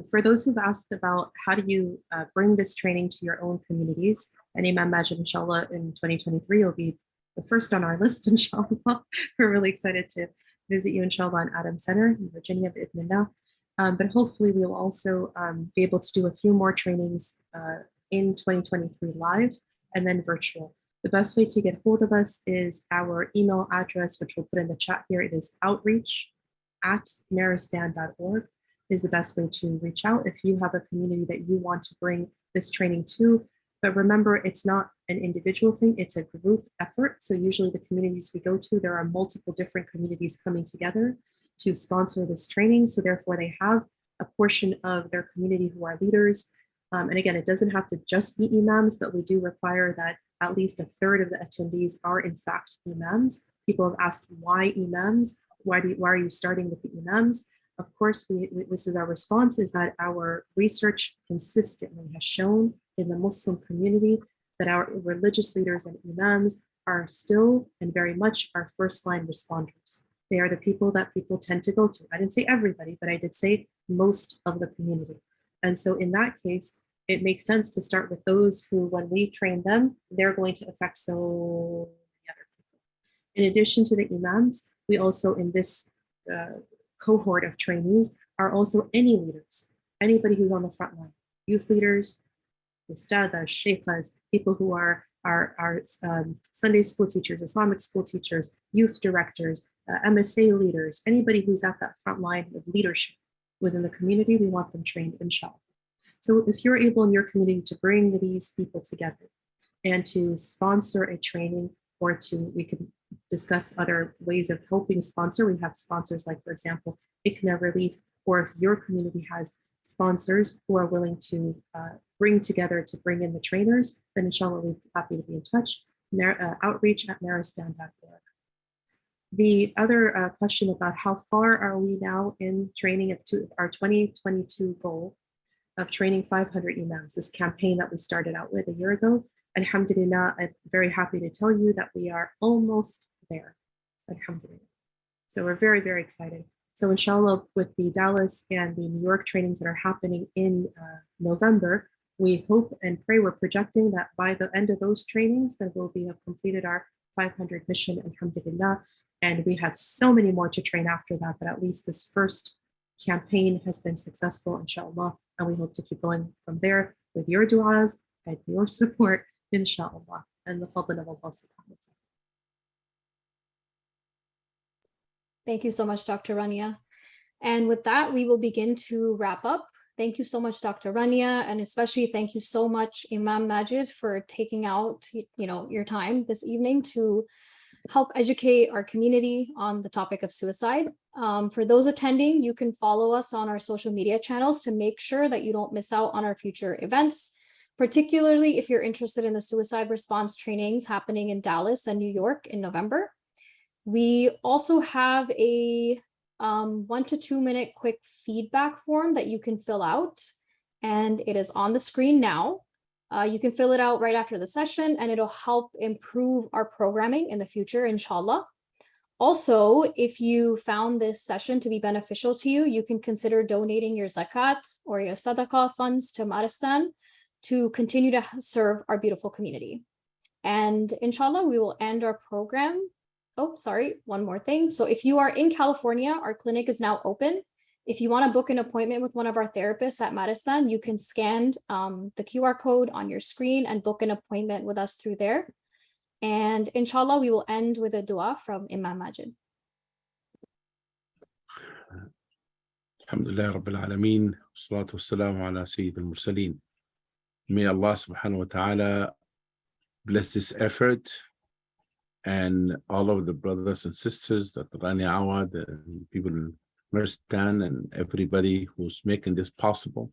For those who've asked about how do you bring this training to your own communities, and Imam Majid, inshallah, in 2023 will be the first on our list, inshallah. We're really excited to visit you, inshallah, in Adam Center in Virginia, bi'idhnillah. But hopefully we'll also be able to do a few more trainings in 2023 live and then virtual. The best way to get hold of us is our email address, which we'll put in the chat here. It is outreach@maristan.org is the best way to reach out if you have a community that you want to bring this training to. But remember, it's not an individual thing, it's a group effort. So usually the communities we go to, there are multiple different communities coming together to sponsor this training. So therefore they have a portion of their community who are leaders. And again, it doesn't have to just be imams, but we do require that at least a third of the attendees are in fact imams. People have asked, why imams? Why are you starting with the imams? Of course, this is our response, is that our research consistently has shown in the Muslim community that our religious leaders and imams are still and very much our first line responders. They are the people that people tend to go to. I didn't say everybody, but I did say most of the community. And so in that case, it makes sense to start with those who, when we train them, they're going to affect so many other people. In addition to the imams, we also, in this cohort of trainees, are also any leaders, anybody who's on the front line, youth leaders, ustadas, sheikhas, people who are Sunday school teachers, Islamic school teachers, youth directors, MSA leaders, anybody who's at that front line of leadership within the community, we want them trained, inshallah. So if you're able in your community to bring these people together and to sponsor a training, or we can discuss other ways of helping sponsor. We have sponsors like, for example, ICNA Relief, or if your community has sponsors who are willing to bring together to bring in the trainers, then inshallah, we'd be happy to be in touch. outreach@maristan.org. The other question about how far are we now in training up to our 2022 goal of training 500 imams, this campaign that we started out with a year ago. Alhamdulillah, I'm very happy to tell you that we are almost there. Alhamdulillah. So we're very, very excited. So inshallah, with the Dallas and the New York trainings that are happening in November, we hope and pray, we're projecting that by the end of those trainings, that we'll have completed our 500 mission, alhamdulillah. And we have so many more to train after that, but at least this first campaign has been successful, inshallah. And we hope to keep going from there with your du'as and your support, inshallah, and the fadl of Allah subhanahu wa ta'ala. Thank you so much, Dr. Rania. And with that, we will begin to wrap up. Thank you so much, Dr. Rania, and especially thank you so much, Imam Majid, for taking out your time this evening to help educate our community on the topic of suicide. For those attending, you can follow us on our social media channels to make sure that you don't miss out on our future events, particularly if you're interested in the suicide response trainings happening in Dallas and New York in November. We also have a 1 to 2 minute quick feedback form that you can fill out, and it is on the screen now. You can fill it out right after the session, and it'll help improve our programming in the future, inshallah. Also, if you found this session to be beneficial to you, you can consider donating your zakat or your sadaqah funds to Maristan to continue to serve our beautiful community. And inshallah, we will end our program. Oh, sorry, one more thing. So if you are in California, our clinic is now open. If you want to book an appointment with one of our therapists at Maristan, you can scan the QR code on your screen and book an appointment with us through there. And inshallah, we will end with a dua from Imam Majid. Alhamdulillah Rabbil Alameen, salatu wassalamu ala Sayyid al-Mursaleen. May Allah subhanahu wa ta'ala bless this effort, and all of the brothers and sisters, Dr. Rania Awaad, and people in Maristan, and everybody who's making this possible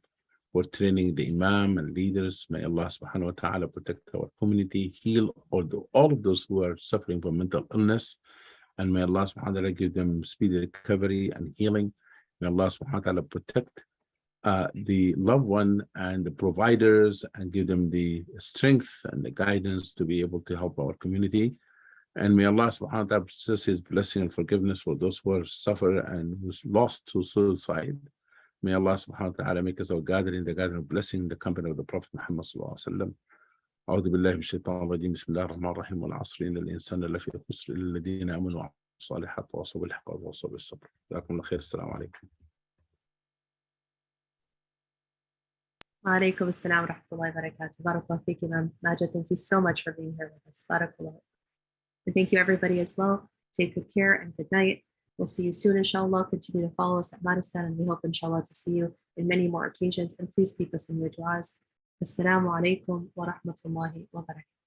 for training the Imam and leaders. May Allah subhanahu wa ta'ala protect our community, heal all of those who are suffering from mental illness, and may Allah subhanahu wa ta'ala give them speedy recovery and healing. May Allah subhanahu wa ta'ala protect the loved one and the providers, and give them the strength and the guidance to be able to help our community. And may Allah subhanahu wa ta'ala possess His blessing and forgiveness for those who are suffer and who's lost to suicide. May Allah subhanahu wa ta'ala make us all gathering the gathering of blessing in the company of the Prophet Muhammad sallallahu alaihi wasallam. أعوذ بالله من الشيطان الرجيم بسم الله الرحمن الرحيم والعصر إن الإنسان لفي خسر إلا الذين آمنوا وعملوا الصالحات وتواصوا بالحق وتواصوا بالصبر. جزاكم الله خير. السلام عليكم. Wa alaikum assalam wa rahmatullahi wa barakatuh. Barakallahu feek, Imam Majid. Thank you so much for being here with us. Barakallah. And thank you everybody as well. Take good care and good night. We'll see you soon, inshallah. Continue to follow us at Maristan, and we hope, inshallah, to see you in many more occasions. And please keep us in your du'as. Assalamu alaikum wa rahmatullahi wa barakatuh.